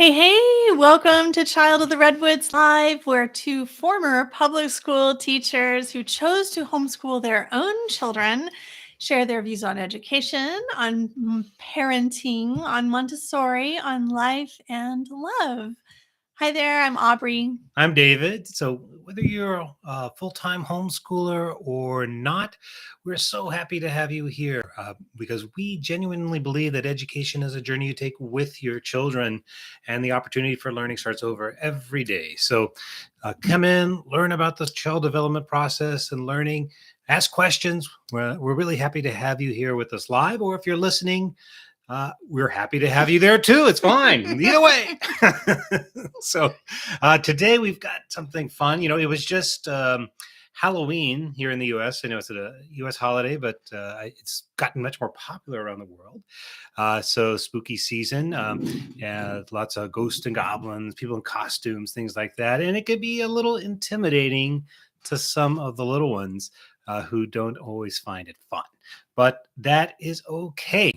Hey, welcome to Child of the Redwoods Live, where two former public school teachers who chose to homeschool their own children share their views on education, on parenting, on Montessori, on life and love. Hi there, I'm Aubrey. I'm David. So, whether you're a full time homeschooler or not, we're so happy to have you here because we genuinely believe that education is a journey you take with your children, and the opportunity for learning starts over every day. So, come in, learn about the child development process and learning, ask questions. We're really happy to have you here with us live, or if you're listening, we're happy to have you there too. It's fine. Either way. So today we've got something fun. You know, it was just Halloween here in the U.S. I know it's a U.S. holiday, but it's gotten much more popular around the world. So spooky season, lots of ghosts and goblins, people in costumes, things like that. And it could be a little intimidating to some of the little ones who don't always find it fun. But that is okay.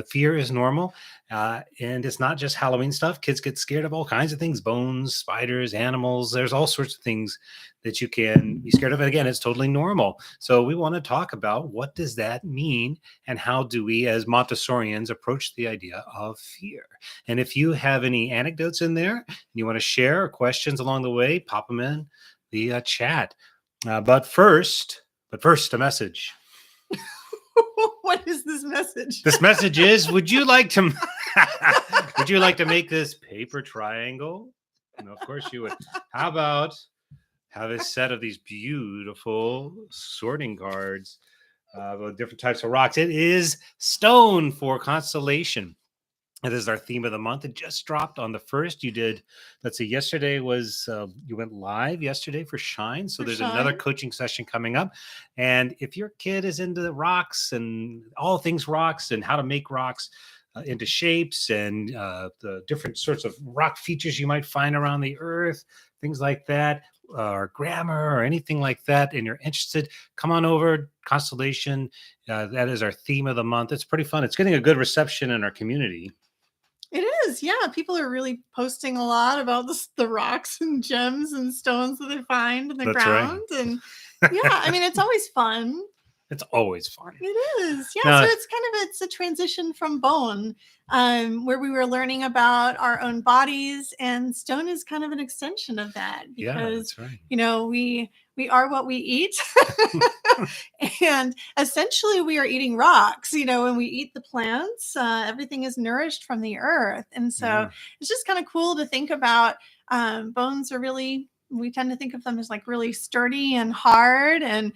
Fear is normal. And it's not just Halloween stuff. Kids get scared of all kinds of things, bones, spiders, animals. There's all sorts of things that you can be scared of. And again, it's totally normal. So we want to talk about what does that mean and how do we as Montessorians approach the idea of fear. And if you have any anecdotes in there and you want to share or questions along the way, pop them in the chat. But first, a message. What is this message? This message is, would you like to make this paper triangle? And of course you would. How about have a set of these beautiful sorting cards with different types of rocks? It is stone for constellation. It is our theme of the month. It just dropped on the 1st. You did, let's see, yesterday was, you went live yesterday for Shine. So there's another coaching session coming up. And if your kid is into rocks and all things rocks and how to make rocks into shapes and the different sorts of rock features you might find around the earth, things like that, or grammar or anything like that, and you're interested, come on over. Constellation, that is our theme of the month. It's pretty fun. It's getting a good reception in our community. It is, yeah. People are really posting a lot about the rocks and gems and stones that they find in the ground. Right. And yeah, I mean, it's always fun. It's always fun. It is, yeah. So it's a transition from bone, where we were learning about our own bodies, and stone is kind of an extension of that because you know we are what we eat, and essentially we are eating rocks. You know, when we eat the plants, everything is nourished from the earth, and so it's just kind of cool to think about. Bones are really. We tend to think of them as like really sturdy and hard, and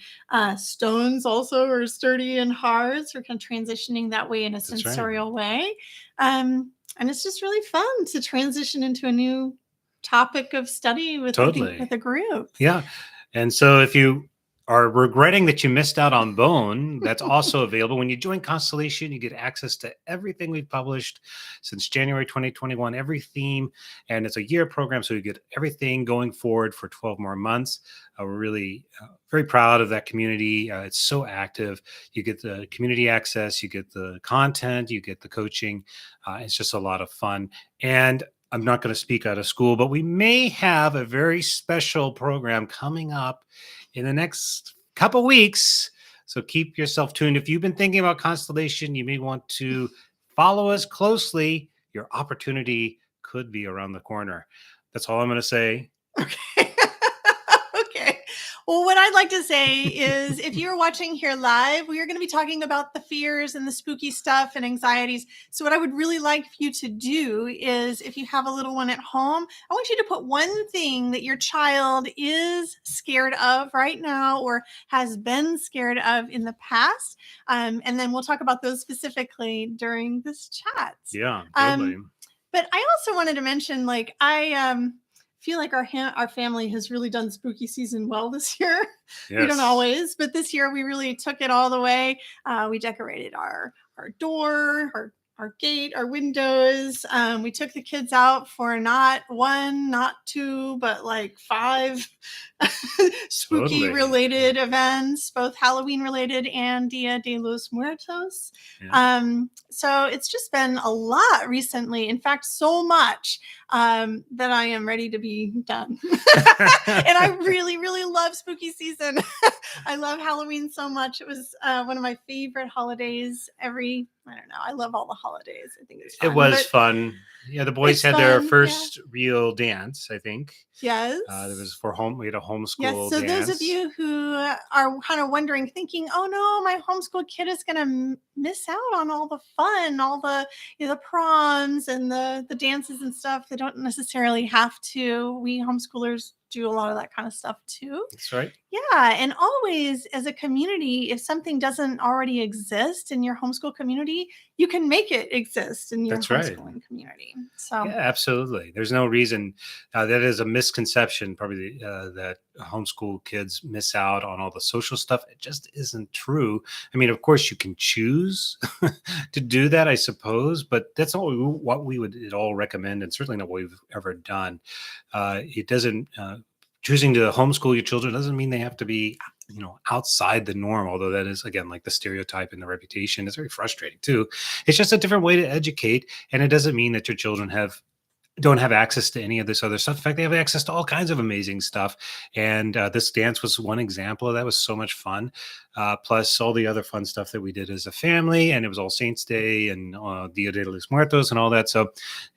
stones also are sturdy and hard. So we're kind of transitioning that way in a sensorial way. And it's just really fun to transition into a new topic of study with a group. Yeah. And so if you are regretting that you missed out on bone, that's also available. When you join Constellation, you get access to everything we've published since January 2021, every theme, and it's a year program, so you get everything going forward for 12 more months. We're really very proud of that community. It's so active. You get the community access, you get the content, you get the coaching. It's just a lot of fun. And I'm not going to speak out of school, but we may have a very special program coming up in the next couple weeks. So keep yourself tuned. If you've been thinking about Constellation, you may want to follow us closely. Your opportunity could be around the corner. That's all I'm going to say. Okay. Okay. Well, what I'd like to say is if you're watching here live, we are going to be talking about the fears and the spooky stuff and anxieties. So what I would really like you to do is if you have a little one at home, I want you to put one thing that your child is scared of right now or has been scared of in the past. And then we'll talk about those specifically during this chat. Yeah, totally. But I also wanted to mention, like, I feel like our family has really done spooky season well this year. Yes. We don't always, but this year we really took it all the way. We decorated our door, our gate, our windows. We took the kids out for not 1, not 2, but like 5 spooky related events, both Halloween related and Dia de los Muertos. Yeah. So it's just been a lot recently. In fact, so much that I am ready to be done. And I really, really love spooky season. I love Halloween so much. It was one of my favorite holidays I don't know. I love all the holidays. I think it's fun. It was fun. Yeah, the boys had their first real dance, I think. Yes. There was we had a homeschool yes. So dance. Those of you who are kind of wondering, thinking, oh no, my homeschool kid is going to miss out on all the fun, all the the proms and the dances and stuff. They don't necessarily have to. We homeschoolers do a lot of that kind of stuff too. That's right. Yeah. And always as a community, if something doesn't already exist in your homeschool community, you can make it exist in your homeschooling community. So yeah, absolutely. There's no reason that is a misconception, probably that homeschool kids miss out on all the social stuff. It just isn't true. I mean, of course you can choose to do that, I suppose, but that's not what we would at all recommend. And certainly not what we've ever done. It doesn't, choosing to homeschool your children doesn't mean they have to be outside the norm, although that is, again, like the stereotype and the reputation is very frustrating too. It's just a different way to educate. And it doesn't mean that your children don't have access to any of this other stuff. In fact, they have access to all kinds of amazing stuff. And this dance was one example of that. It was so much fun. Plus all the other fun stuff that we did as a family. And it was All Saints Day and Dia de los Muertos and all that. So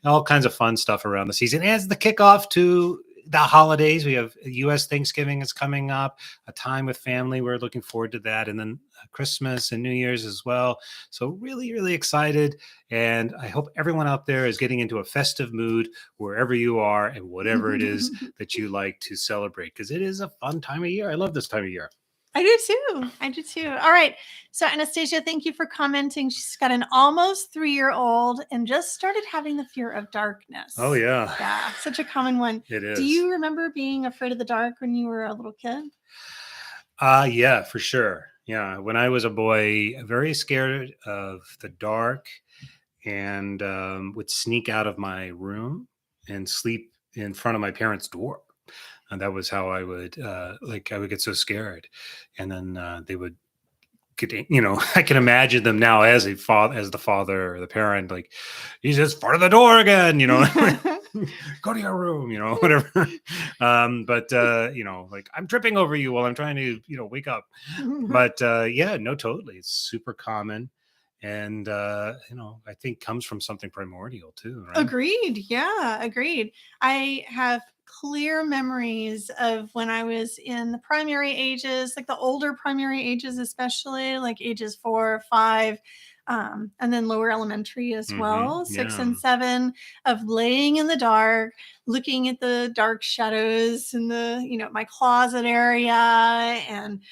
all kinds of fun stuff around the season. As the kickoff to the holidays, we have U.S. Thanksgiving is coming up, a time with family. We're looking forward to that. And then Christmas and New Year's as well. So really, really excited. And I hope everyone out there is getting into a festive mood wherever you are and whatever it is that you like to celebrate, because it is a fun time of year. I love this time of year. I do too. All right. So Anastasia, thank you for commenting. She's got an almost 3-year-old and just started having the fear of darkness. Oh, yeah. Yeah. Such a common one. It is. Do you remember being afraid of the dark when you were a little kid? Yeah, for sure. Yeah. When I was a boy, very scared of the dark and would sneak out of my room and sleep in front of my parents' door. And that was how I would I would get so scared. And then they would get, I can imagine them now as the father or the parent, like, he's just part of the door again, go to your room, whatever. But like, I'm tripping over you while I'm trying to, wake up. But yeah, no, totally. It's super common. And, I think comes from something primordial too. Right? Agreed. Yeah, agreed. I have clear memories of when I was in the primary ages, like the older primary ages, especially like ages 4, 5, and then lower elementary as well, 6 and 7, of laying in the dark, looking at the dark shadows in the, my closet area, and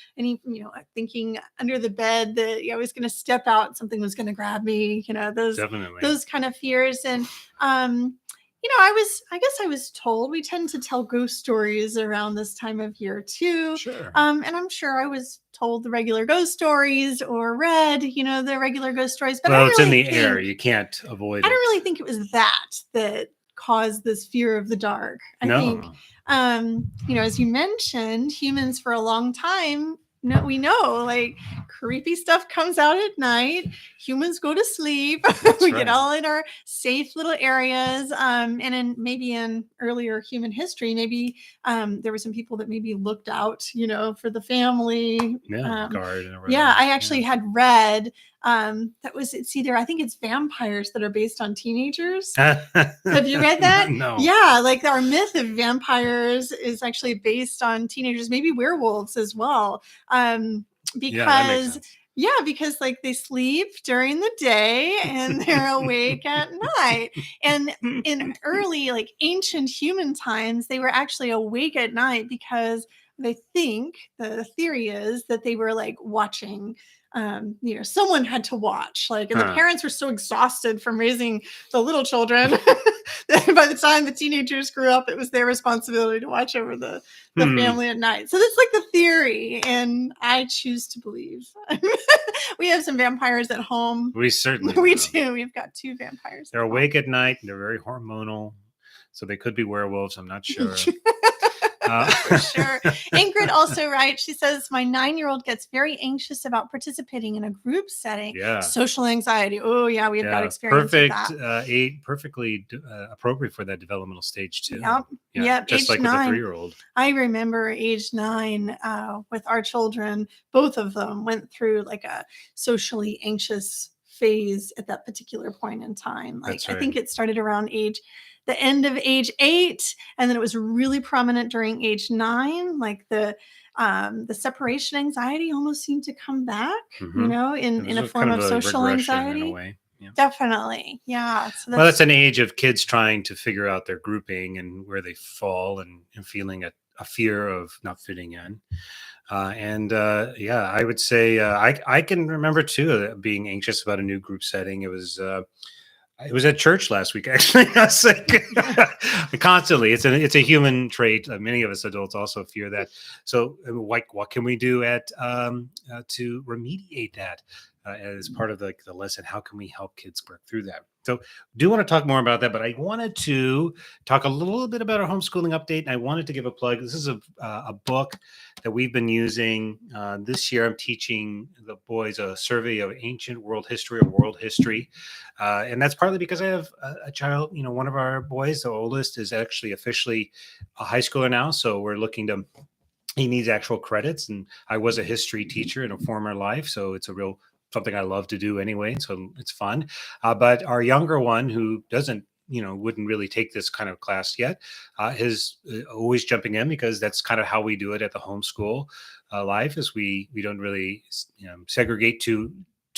thinking under the bed that I was going to step out, something was going to grab me, those kind of fears. And, I guess I was told we tend to tell ghost stories around this time of year too. Sure. And I'm sure I was told the regular ghost stories or read, the regular ghost stories. But it's in the air. You can't avoid it. I don't really think it was that caused this fear of the dark. I think, as you mentioned, humans for a long time, we know, like, creepy stuff comes out at night. Humans go to sleep. We get all in our safe little areas. And maybe in earlier human history, maybe there were some people that maybe looked out, for the family. Yeah, guard and everything. Yeah, I actually had read it's either, I think it's vampires that are based on teenagers. Have you read that? No. Yeah, like our myth of vampires is actually based on teenagers, maybe werewolves as well. Because like they sleep during the day and they're awake at night. And in early, like, ancient human times, they were actually awake at night because they think the theory is that they were like watching, someone had to watch, like, and the parents were so exhausted from raising the little children that by the time the teenagers grew up, it was their responsibility to watch over the family at night. So that's like the theory, and I choose to believe. We have some vampires at home. We certainly do. We've got 2 vampires. They're awake at night, and they're very hormonal, so they could be werewolves. I'm not sure. For sure. Ingrid also writes, she says, my 9-year-old gets very anxious about participating in a group setting. Yeah. Social anxiety. Oh, yeah, we've got experience with that. Perfectly appropriate for that developmental stage, too. Yep. Just like 9, with a 3-year-old. I remember age 9 with our children, both of them went through like a socially anxious phase at that particular point in time. Like, I think it started around the end of age 8, and then it was really prominent during age 9. Like the separation anxiety almost seemed to come back, in a form of social anxiety. In a way. Yeah. Definitely, yeah. So that's an age of kids trying to figure out their grouping and where they fall, and feeling a fear of not fitting in. I would say I can remember too being anxious about a new group setting. It was at church last week, actually. I was like, constantly. It's a human trait. Many of us adults also fear that. So, what can we do to remediate that as part of the lesson? How can we help kids work through that? So, do want to talk more about that, but I wanted to talk a little bit about our homeschooling update, and I wanted to give a plug. This is a book that we've been using this year. I'm teaching the boys a survey of ancient world history, and that's partly because I have a child. One of our boys, the oldest, is actually officially a high schooler now, so we're looking to. He needs actual credits, and I was a history teacher in a former life, so it's something I love to do anyway. So it's fun. But our younger one, who wouldn't really take this kind of class yet, is always jumping in, because that's kind of how we do it at the homeschool life, is we don't really segregate too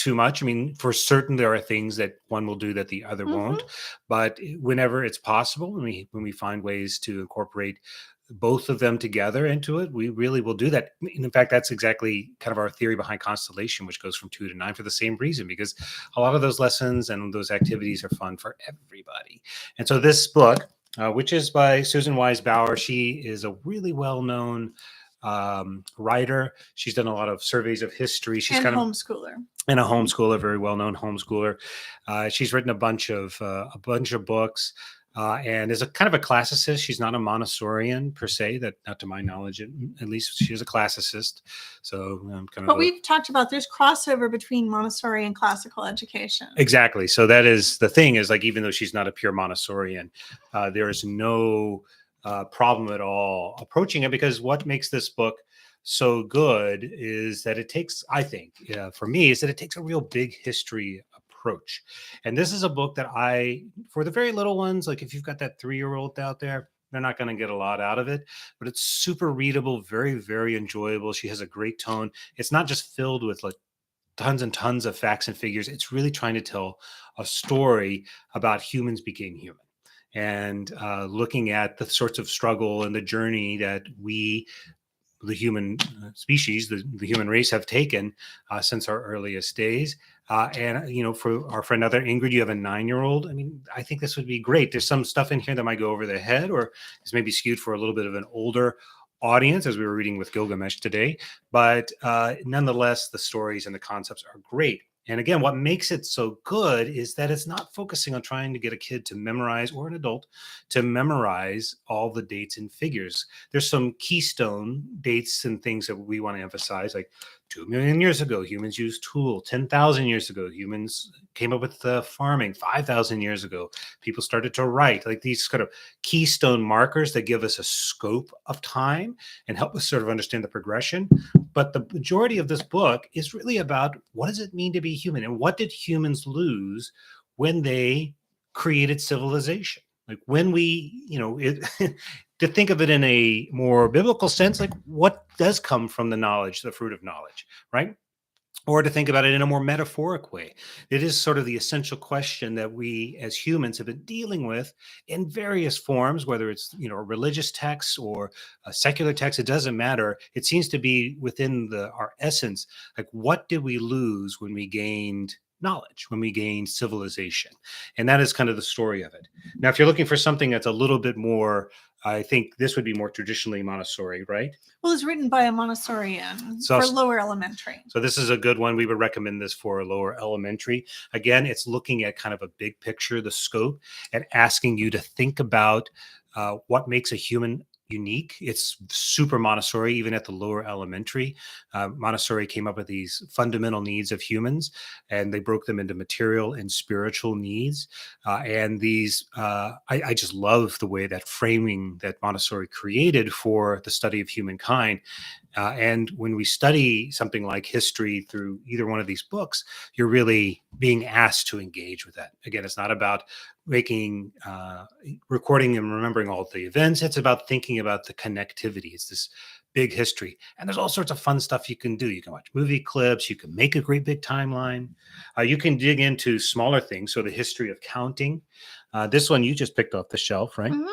much. I mean, for certain, there are things that one will do that the other won't. But whenever it's possible, when we find ways to incorporate both of them together into it, we really will do that. And in fact, that's exactly kind of our theory behind Constellation, which goes from 2 to 9 for the same reason, because a lot of those lessons and those activities are fun for everybody. And so this book, which is by Susan Wise Bauer, she is a really well-known writer. She's done a lot of surveys of history. She's kind of homeschooler. And a homeschooler, very well-known homeschooler. She's written a bunch of books. And is a kind of a classicist. She's not a Montessorian per se, that not to my knowledge, at least she is a classicist. So But we've talked about there's crossover between Montessori and classical education. Exactly. So that is the thing, is like, even though she's not a pure Montessorian, there is no problem at all approaching it, because what makes this book so good is that it takes, I think, for me, is that it takes a real big history approach. And this is a book that for the very little ones, like if you've got that 3-year-old out there, they're not going to get a lot out of it, but it's super readable, very, very enjoyable. She has a great tone. It's not just filled with like tons and tons of facts and figures. It's really trying to tell a story about humans became human, and looking at the sorts of struggle and the journey that the human species, the human race, have taken since our earliest days. And for our friend out there, Ingrid, you have a 9-year-old. I mean, I think this would be great. There's some stuff in here that might go over their head, or is maybe skewed for a little bit of an older audience, as we were reading with Gilgamesh today. But nonetheless, the stories and the concepts are great. And again, what makes it so good is that it's not focusing on trying to get a kid to memorize, or an adult to memorize, all the dates and figures. There's some keystone dates and things that we want to emphasize, like 2 million years ago, humans used tool. 10,000 years ago, humans came up with farming. 5,000 years ago, people started to write. Like these kind of keystone markers that give us a scope of time and help us sort of understand the progression. But the majority of this book is really about, what does it mean to be human, and what did humans lose when they created civilization? Like when we, to think of it in a more biblical sense, like what does come from the knowledge, the fruit of knowledge, right? or to think about it in a more metaphoric way. It is sort of the essential question that we as humans have been dealing with in various forms, whether it's a religious text or a secular text, it doesn't matter. It seems to be within our essence, like what did we lose when we gained knowledge, when we gained civilization? And that is kind of the story of it. Now, if you're looking for something that's a little bit more, I think this would be more traditionally Montessori, right? Well, it's written by a Montessorian for lower elementary. So this is a good one. We would recommend this for lower elementary. Again, it's looking at kind of a big picture, the scope, and asking you to think about what makes a human unique. It's super Montessori, even at the lower elementary. Montessori came up with these fundamental needs of humans, and they broke them into material and spiritual needs. And these, I just love the way that framing that Montessori created for the study of humankind. And when we study something like history through either one of these books, you're really being asked to engage with that. Again, it's not about making, recording and remembering all the events. It's about thinking about the connectivity. It's this big history. And there's all sorts of fun stuff you can do. You can watch movie clips. You can make a great big timeline. You can dig into smaller things. So the history of counting. This one you just picked off the shelf, right? Mm-hmm.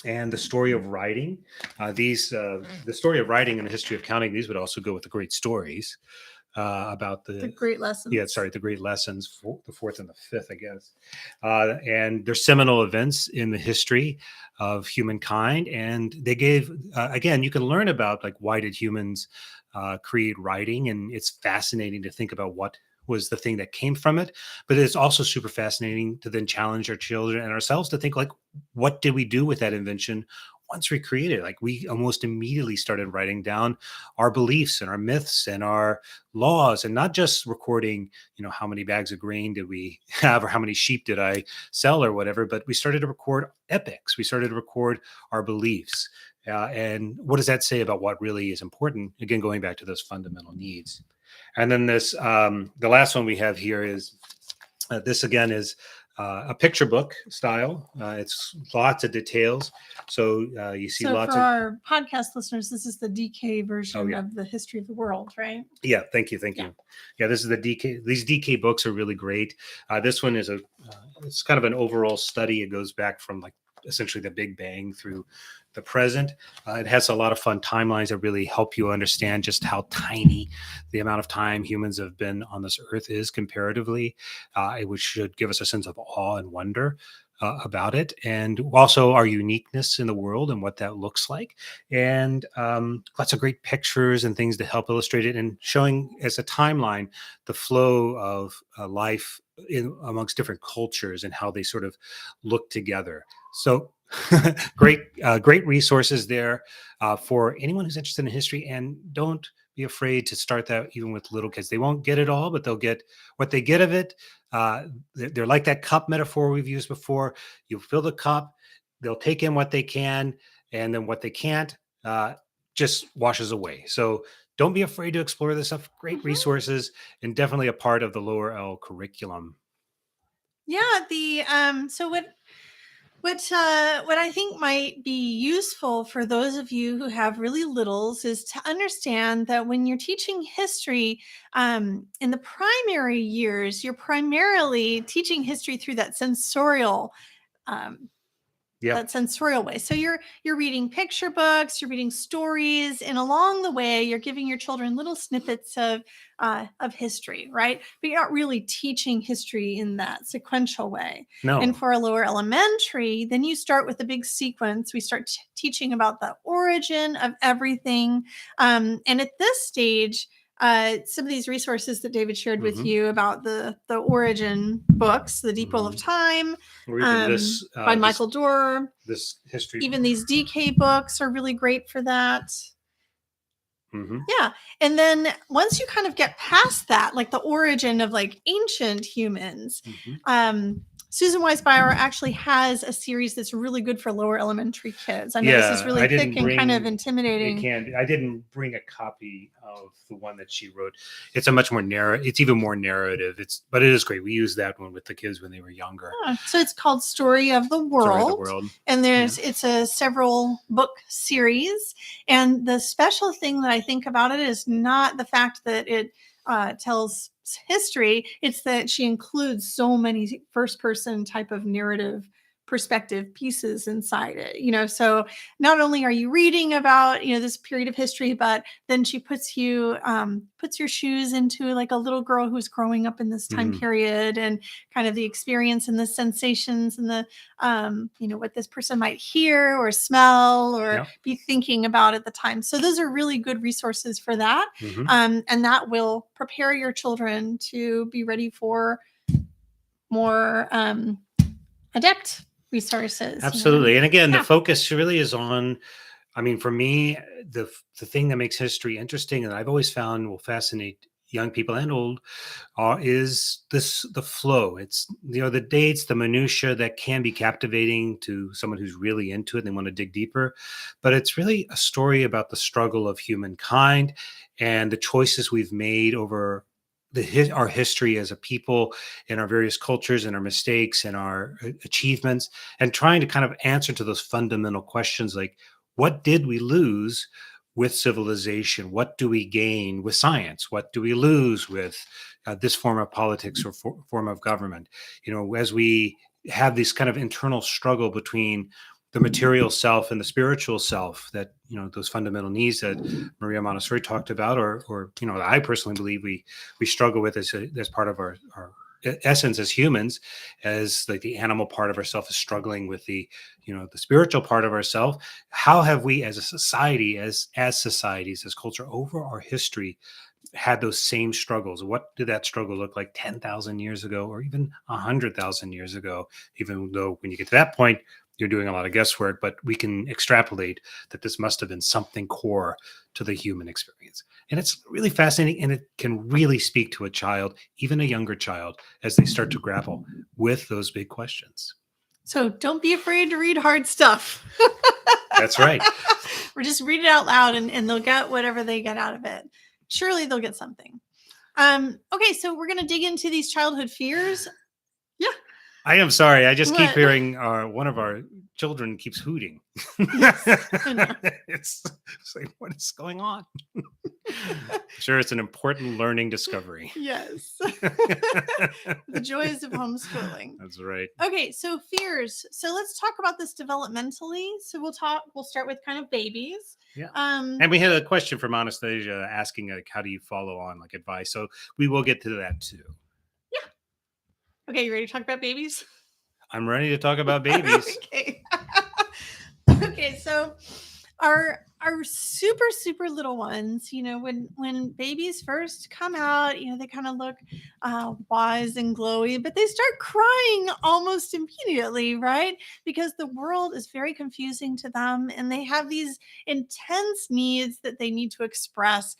And the story of writing. The story of writing and the history of counting, these would also go with the great stories about the great lessons. The great lessons, for the fourth and the fifth, I guess. And there's seminal events in the history of humankind. And they gave, again, you can learn about like, why did humans create writing? And it's fascinating to think about what was the thing that came from it. But it's also super fascinating to then challenge our children and ourselves to think like, what did we do with that invention once we created it? Like we almost immediately started writing down our beliefs and our myths and our laws, and not just recording, how many bags of grain did we have or how many sheep did I sell or whatever, but we started to record epics. We started to record our beliefs. And what does that say about what really is important? Again, going back to those fundamental needs. And then this, the last one we have here is, this again is a picture book style. It's lots of details. So you see lots for of our podcast listeners, this is the DK version of the history of the world, right? Yeah. Thank you. Yeah. This is the DK. These DK books are really great. This one is it's kind of an overall study. It goes back from like essentially the Big Bang through the present. It has a lot of fun timelines that really help you understand just how tiny the amount of time humans have been on this earth is comparatively, which should give us a sense of awe and wonder about it, and also our uniqueness in the world and what that looks like. And lots of great pictures and things to help illustrate it, and showing as a timeline the flow of life amongst different cultures and how they sort of look together. So great resources there for anyone who's interested in history. And don't be afraid to start that even with little kids. They won't get it all, but they'll get what they get of it. They're like that cup metaphor we've used before. You fill the cup, they'll take in what they can, and then what they can't just washes away. So don't be afraid to explore this stuff. Great resources, and definitely a part of the lower L curriculum. Yeah, so what I think might be useful for those of you who have really littles is to understand that when you're teaching history in the primary years, you're primarily teaching history through that sensorial that sensorial way. So you're reading picture books, you're reading stories, and along the way, you're giving your children little snippets of history, right? But you're not really teaching history in that sequential way. No. And for a lower elementary, then you start with a big sequence. We start teaching about the origin of everything. And at this stage, some of these resources that David shared with you about the origin books, The Deep Well of Time, by Michael Dorr. This history. Even these DK books are really great for that. Mm-hmm. Yeah. And then once you kind of get past that, like the origin of like ancient humans, Susan Weisbauer actually has a series that's really good for lower elementary kids. I know this is really thick and kind of intimidating. I didn't bring a copy of the one that she wrote. It's a much more narrow. It's even more narrative. But it is great. We used that one with the kids when they were younger. So it's called Story of the World. And it's a several book series. And the special thing that I think about it is not the fact that it tells history, it's that she includes so many first person type of narrative perspective pieces inside it, so not only are you reading about, this period of history, but then she puts your shoes into like a little girl who's growing up in this time period, and kind of the experience and the sensations and the, what this person might hear or smell or be thinking about at the time. So those are really good resources for that. And that will prepare your children to be ready for more adept resources. Absolutely. And again, the focus really is on, for me, the thing that makes history interesting, and I've always found will fascinate young people and old, is the flow. It's, the dates, the minutia that can be captivating to someone who's really into it and they want to dig deeper. But it's really a story about the struggle of humankind and the choices we've made over our history as a people, in our various cultures and our mistakes and our achievements, and trying to kind of answer to those fundamental questions like, what did we lose with civilization? What do we gain with science? What do we lose with this form of politics or form of government? As we have this kind of internal struggle between the material self and the spiritual self, that, those fundamental needs that Maria Montessori talked about, or I personally believe we struggle with as part of our essence as humans, as like the animal part of ourself is struggling with the spiritual part of ourself. How have we as a society, as societies, as culture over our history had those same struggles? What did that struggle look like 10,000 years ago, or even 100,000 years ago? Even though when you get to that point, you're doing a lot of guesswork, but we can extrapolate that this must have been something core to the human experience. And it's really fascinating, and it can really speak to a child, even a younger child, as they start to grapple with those big questions. So don't be afraid to read hard stuff. That's right. Or just read it out loud, and they'll get whatever they get out of it. Surely they'll get something. Okay, so we're going to dig into these childhood fears. Yeah. I am sorry. I just keep hearing one of our children keeps hooting. It's like, what is going on? Sure, it's an important learning discovery. Yes. The joys of homeschooling. That's right. Okay, so fears. So let's talk about this developmentally. So we'll start with kind of babies. Yeah. And we had a question from Anastasia asking, like, how do you follow on like advice? So we will get to that too. Okay, you ready to talk about babies? I'm ready to talk about babies. Okay. Okay, so our super, super little ones, when babies first come out, they kind of look wise and glowy, but they start crying almost immediately, right? Because the world is very confusing to them, and they have these intense needs that they need to express.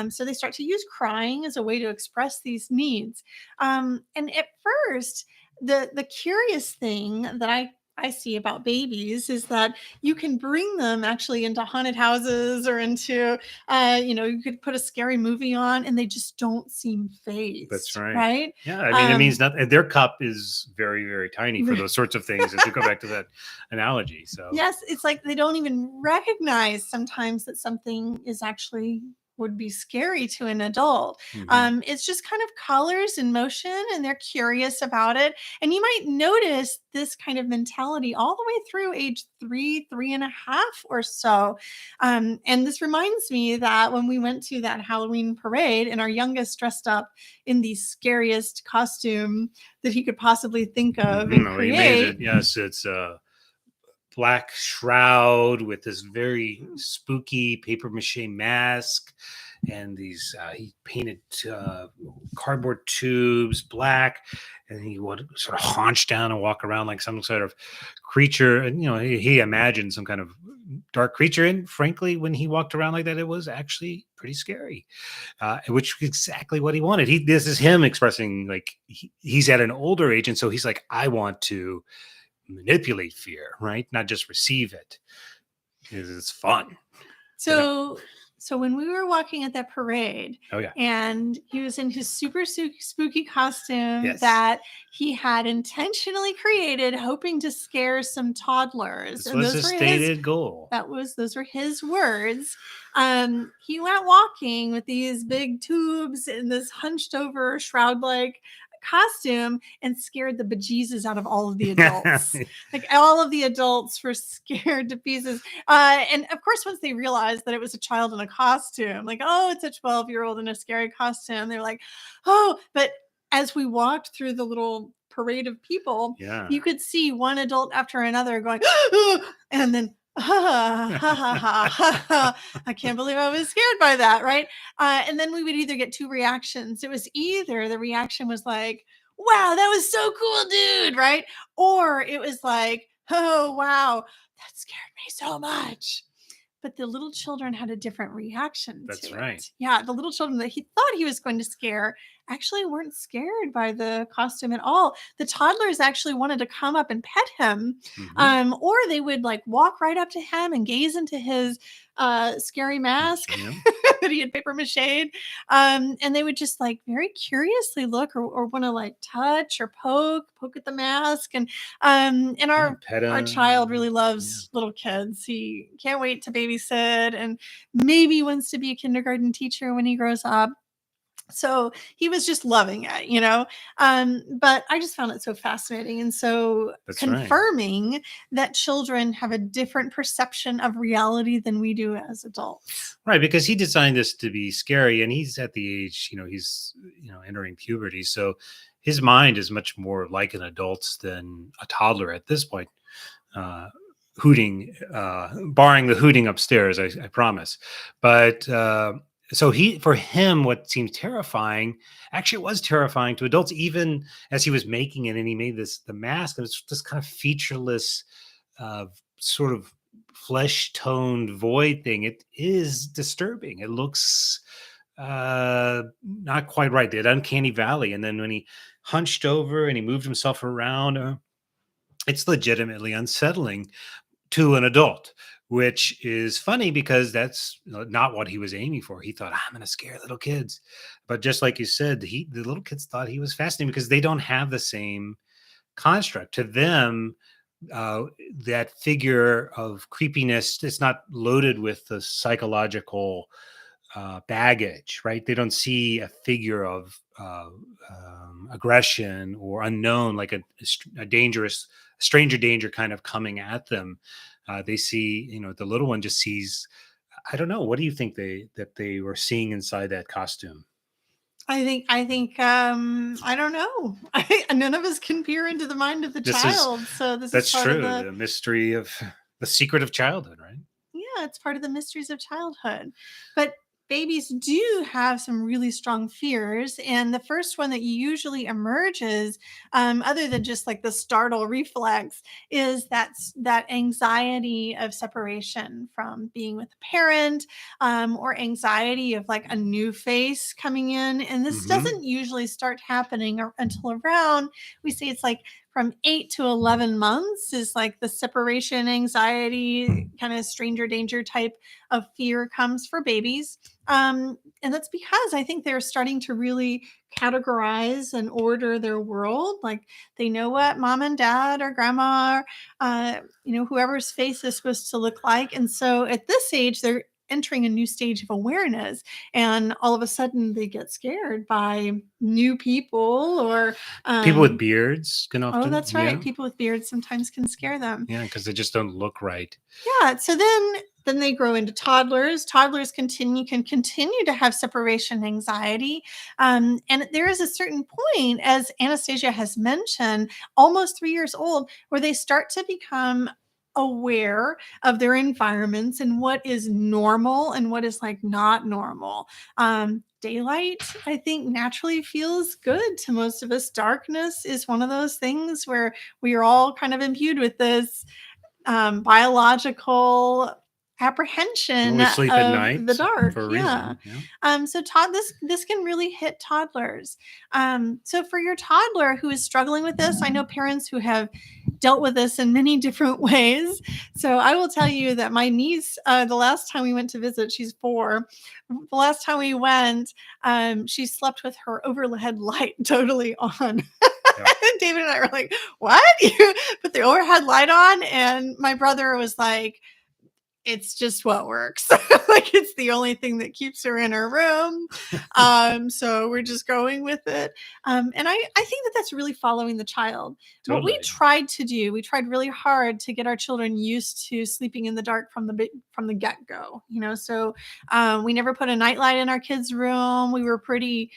So they start to use crying as a way to express these needs. And at first, the curious thing that I see about babies is that you can bring them actually into haunted houses or into, you could put a scary movie on and they just don't seem fazed. That's right. Right? Yeah. It means nothing. Their cup is very, very tiny for those sorts of things, as we go back to that analogy. So yes, it's like they don't even recognize sometimes that something is actually would be scary to an adult. It's just kind of colors and motion, and they're curious about it. And you might notice this kind of mentality all the way through age 3.5 or so. And this reminds me that when we went to that Halloween parade and our youngest dressed up in the scariest costume that he could possibly think of and create. He made it. Yes, it's black shroud with this very spooky paper mache mask, and these he painted cardboard tubes black, and he would sort of haunch down and walk around like some sort of creature. And he imagined some kind of dark creature, and frankly, when he walked around like that, it was actually pretty scary, which is exactly what he wanted. This is him expressing, like, he's at an older age, and so he's like, I want to manipulate fear, right? Not just receive it. It's fun. So So when we were walking at that parade, and he was in his super spooky costume that he had intentionally created, hoping to scare some toddlers. This was a stated goal. Those were his words. He went walking with these big tubes and this hunched over shroud-like costume and scared the bejesus out of all of the adults. Like all of the adults were scared to pieces. And of course, once they realized that it was a child in a costume, like, oh, it's a 12-year-old in a scary costume, they're like, oh. But as we walked through the little parade of people, you could see one adult after another going, and then I can't believe I was scared by that, right? And then we would either get two reactions. It was either the reaction was like, wow, that was so cool, dude, right? Or it was like, oh, wow, that scared me so much. But the little children had a different reaction. That's right. Yeah, the little children that he thought he was going to scare actually weren't scared by the costume at all. The toddlers actually wanted to come up and pet him, or they would like walk right up to him and gaze into his scary mask that he had paper mached, and they would just like very curiously look or want to like touch or poke at the mask. And our child really loves little kids. He can't wait to babysit and maybe wants to be a kindergarten teacher when he grows up. So he was just loving it, but I just found it so fascinating and so confirming that children have a different perception of reality than we do as adults. Right, because he designed this to be scary, and he's at the age, he's entering puberty, so his mind is much more like an adult's than a toddler at this point. Hooting, barring the hooting upstairs, I promise, but. So for him, what seems terrifying actually was terrifying to adults, even as he was making it, and he made the mask. It was this kind of featureless, sort of flesh-toned void thing. It is disturbing. It looks not quite right. That uncanny valley. And then when he hunched over and he moved himself around, it's legitimately unsettling to an adult. Which is funny because that's not what he was aiming for. He thought, I'm going to scare little kids. But just like you said, the little kids thought he was fascinating because they don't have the same construct. To them, that figure of creepiness is not loaded with the psychological baggage, right? They don't see a figure of aggression or unknown, like a dangerous, stranger danger kind of coming at them. They see, the little one just sees, I don't know. What do you think that they were seeing inside that costume? I think, I don't know. None of us can peer into the mind of the child. That's true. The mystery of the secret of childhood, right? Yeah, it's part of the mysteries of childhood. But babies do have some really strong fears. And the first one that usually emerges, other than just like the startle reflex, is that anxiety of separation from being with a parent, or anxiety of like a new face coming in. And this doesn't usually start happening until around, we say it's like from 8 to 11 months is like the separation anxiety, kind of stranger danger type of fear comes for babies. And that's because I think they're starting to really categorize and order their world. Like they know what mom and dad or grandma, whoever's face is supposed to look like. And so at this age, they're entering a new stage of awareness, and all of a sudden they get scared by new people or people with beards can often. Oh, that's right. Yeah. People with beards sometimes can scare them. Yeah, because they just don't look right. Yeah. So then they grow into toddlers. Toddlers can continue to have separation anxiety. And there is a certain point, as Anastasia has mentioned, almost 3 years old, where they start to become aware of their environments and what is normal and what is like not normal. Daylight, I think, naturally feels good to most of us. Darkness is one of those things where we are all kind of imbued with this biological apprehension of at night the dark. For a reason. Yeah. So this can really hit toddlers. So for your toddler who is struggling with this, I know parents who have dealt with this in many different ways. So I will tell you that my niece, the last time we went to visit, she's 4. The last time we went, she slept with her overhead light totally on. Yeah. And David and I were like, what? You put the overhead light on? And my brother was like, it's just what works. Like, it's the only thing that keeps her in her room. So we're just going with it. And I think that that's really following the child. Totally. What we tried to do, we tried really hard to get our children used to sleeping in the dark from the get-go, so we never put a nightlight in our kids' room. We were pretty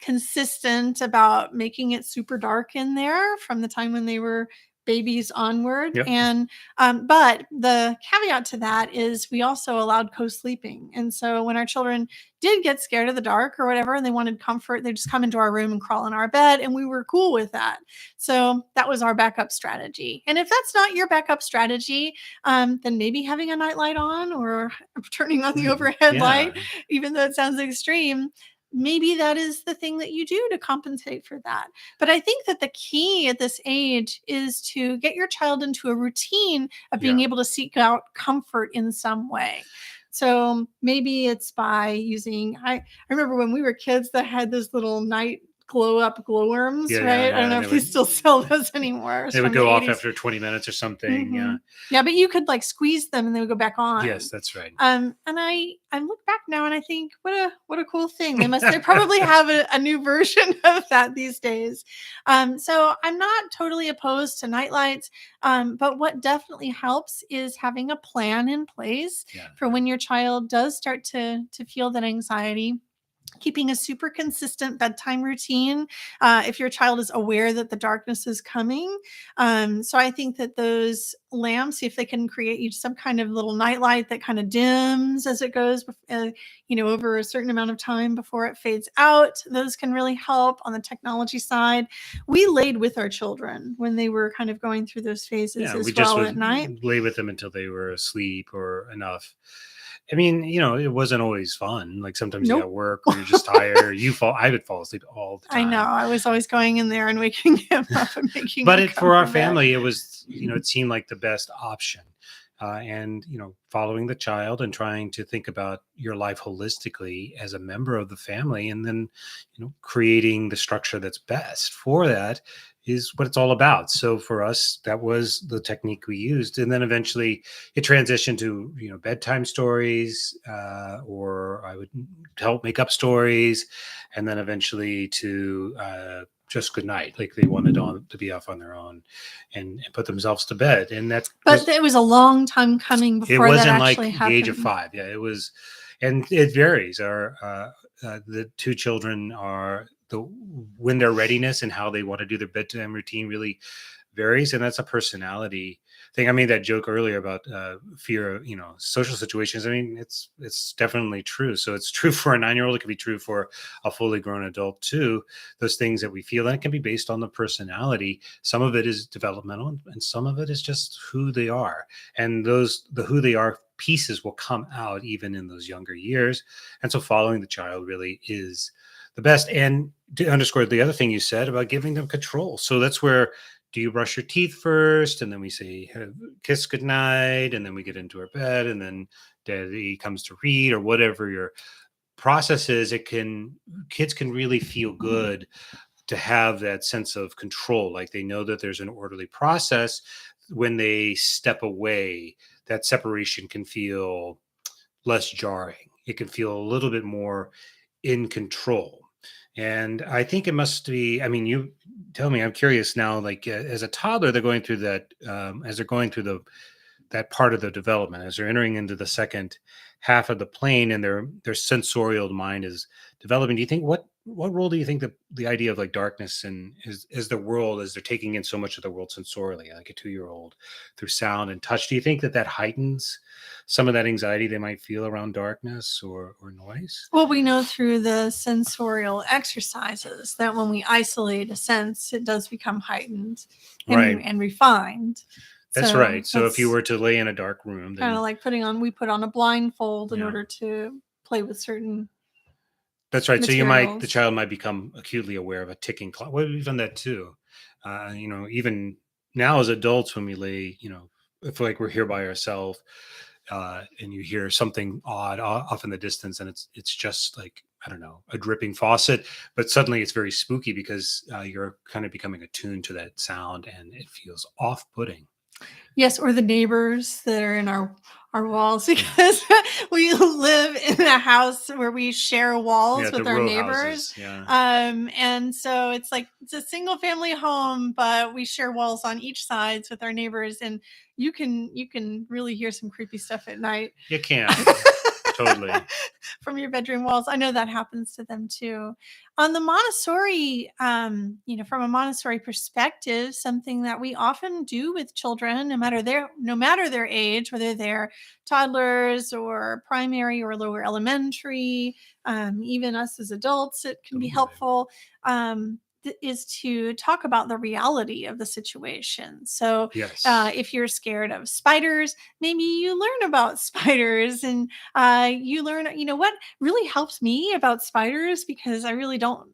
consistent about making it super dark in there from the time when they were babies onward. Yep. And but the caveat to that is we also allowed co-sleeping. And so when our children did get scared of the dark or whatever, and they wanted comfort, they just come into our room and crawl in our bed, and we were cool with that. So that was our backup strategy. And if that's not your backup strategy, then maybe having a nightlight on or turning on the overhead light, even though it sounds extreme, maybe that is the thing that you do to compensate for that. But I think that the key at this age is to get your child into a routine of being able to seek out comfort in some way. So maybe it's by using, I remember when we were kids that had those little night glowworms, right? I don't know if they still sell those anymore. They would go off after 20 minutes or something. Mm-hmm. Yeah, but you could like squeeze them and they would go back on. Yes, that's right. And I look back now and I think, what a cool thing. They probably have a new version of that these days. So I'm not totally opposed to nightlights, but what definitely helps is having a plan in place for when your child does start to feel that anxiety. Keeping a super consistent bedtime routine if your child is aware that the darkness is coming. So I think that those lamps, if they can create you some kind of little nightlight that kind of dims as it goes, over a certain amount of time before it fades out, those can really help. On the technology side, we laid with our children when they were kind of going through those phases as well at night. Lay with them until they were asleep or enough. I mean, it wasn't always fun. Like sometimes you got work or you're just tired. I would fall asleep all the time. I know. I was always going in there and waking him up and making. But for our family, it was, it seemed like the best option. And following the child and trying to think about your life holistically as a member of the family, and then creating the structure that's best for that is what it's all about. So for us, that was the technique we used, and then eventually it transitioned to bedtime stories, or I would help make up stories, and then eventually to just good night. Like they wanted to be off on their own and put themselves to bed. And it was a long time coming before that actually happened. It wasn't like the age of 5. Yeah, it was, and it varies. The two children when their readiness and how they want to do their bedtime routine really varies. And that's a personality thing. I made that joke earlier about fear of, social situations. I mean, it's definitely true. So it's true for a 9-year-old. It can be true for a fully grown adult too. Those things that we feel, and it can be based on the personality. Some of it is developmental and some of it is just who they are. And the who they are pieces will come out even in those younger years. And so following the child really is the best. And to underscore the other thing you said about giving them control. So that's where, do you brush your teeth first? And then we say, kiss goodnight. And then we get into our bed. And then daddy comes to read, or whatever your process is. Kids can really feel good to have that sense of control. Like they know that there's an orderly process. When they step away, that separation can feel less jarring. It can feel a little bit more in control. And I think it must be, I mean, you tell me, I'm curious now, like as a toddler, they're going through that, as they're going through that part of the development, as they're entering into the second half of the plane and their sensorial mind is developing. Do you think, what role do you think that the idea of like darkness and is the world, as they're taking in so much of the world sensorially, like a 2-year-old through sound and touch, do you think that heightens some of that anxiety they might feel around darkness or noise? Well, we know through the sensorial exercises that when we isolate a sense, it does become heightened and refined. That's right. So if you were to lay in a dark room, kind of like we put on a blindfold in order to play with certain. That's right. materials. So the child might become acutely aware of a ticking clock. Well, we've done that too. Even now as adults, when we lay, if like we're here by ourselves, and you hear something odd off in the distance, and it's just like, I don't know, a dripping faucet, but suddenly it's very spooky because you're kind of becoming attuned to that sound, and it feels off-putting. Yes, or the neighbors that are in our walls, because we live in a house where we share walls with our neighbors. Houses, yeah. And so it's like it's a single family home, but we share walls on each sides with our neighbors, and you can really hear some creepy stuff at night. You can. Totally. From your bedroom walls. I know that happens to them too. On the Montessori, from a Montessori perspective, something that we often do with children, no matter their age, whether they're toddlers or primary or lower elementary, even us as adults, it can be helpful. Is to talk about the reality of the situation. So yes. If you're scared of spiders, maybe you learn about spiders, and you learn, what really helps me about spiders, because I don't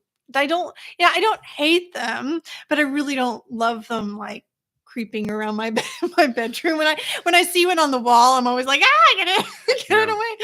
hate them, but I really don't love them like creeping around my my bedroom. When I see one on the wall, I'm always like, get it away.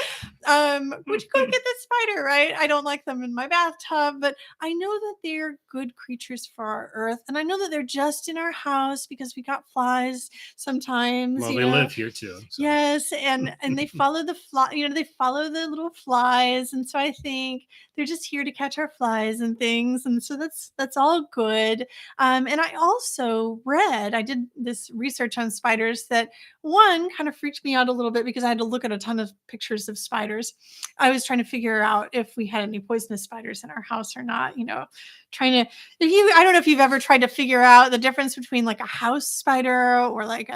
Would you go get this spider? Right? I don't like them in my bathtub, but I know that they're good creatures for our earth, and I know that they're just in our house because we got flies sometimes. Well, they live here too. So. Yes, and they follow the fly. They follow the little flies, and so I think they're just here to catch our flies and things, and so that's all good. And I also I did this research on spiders that one kind of freaked me out a little bit because I had to look at a ton of pictures of spiders. I was trying to figure out if we had any poisonous spiders in our house or not, I don't know if you've ever tried to figure out the difference between like a house spider or like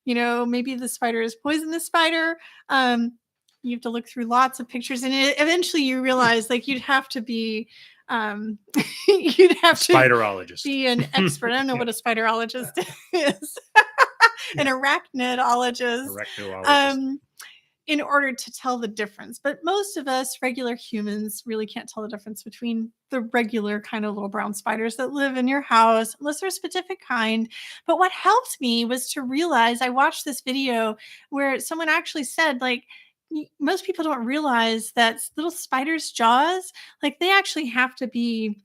maybe the spider is poisonous spider. You have to look through lots of pictures, and eventually you realize like you'd have to be you'd have spiderologist. To be an expert. I don't know what a spiderologist is. An arachnidologist. In order to tell the difference. But most of us regular humans really can't tell the difference between the regular kind of little brown spiders that live in your house, unless they're a specific kind. But what helped me was to realize, I watched this video where someone actually said, like, most people don't realize that little spiders' jaws, like they actually have to be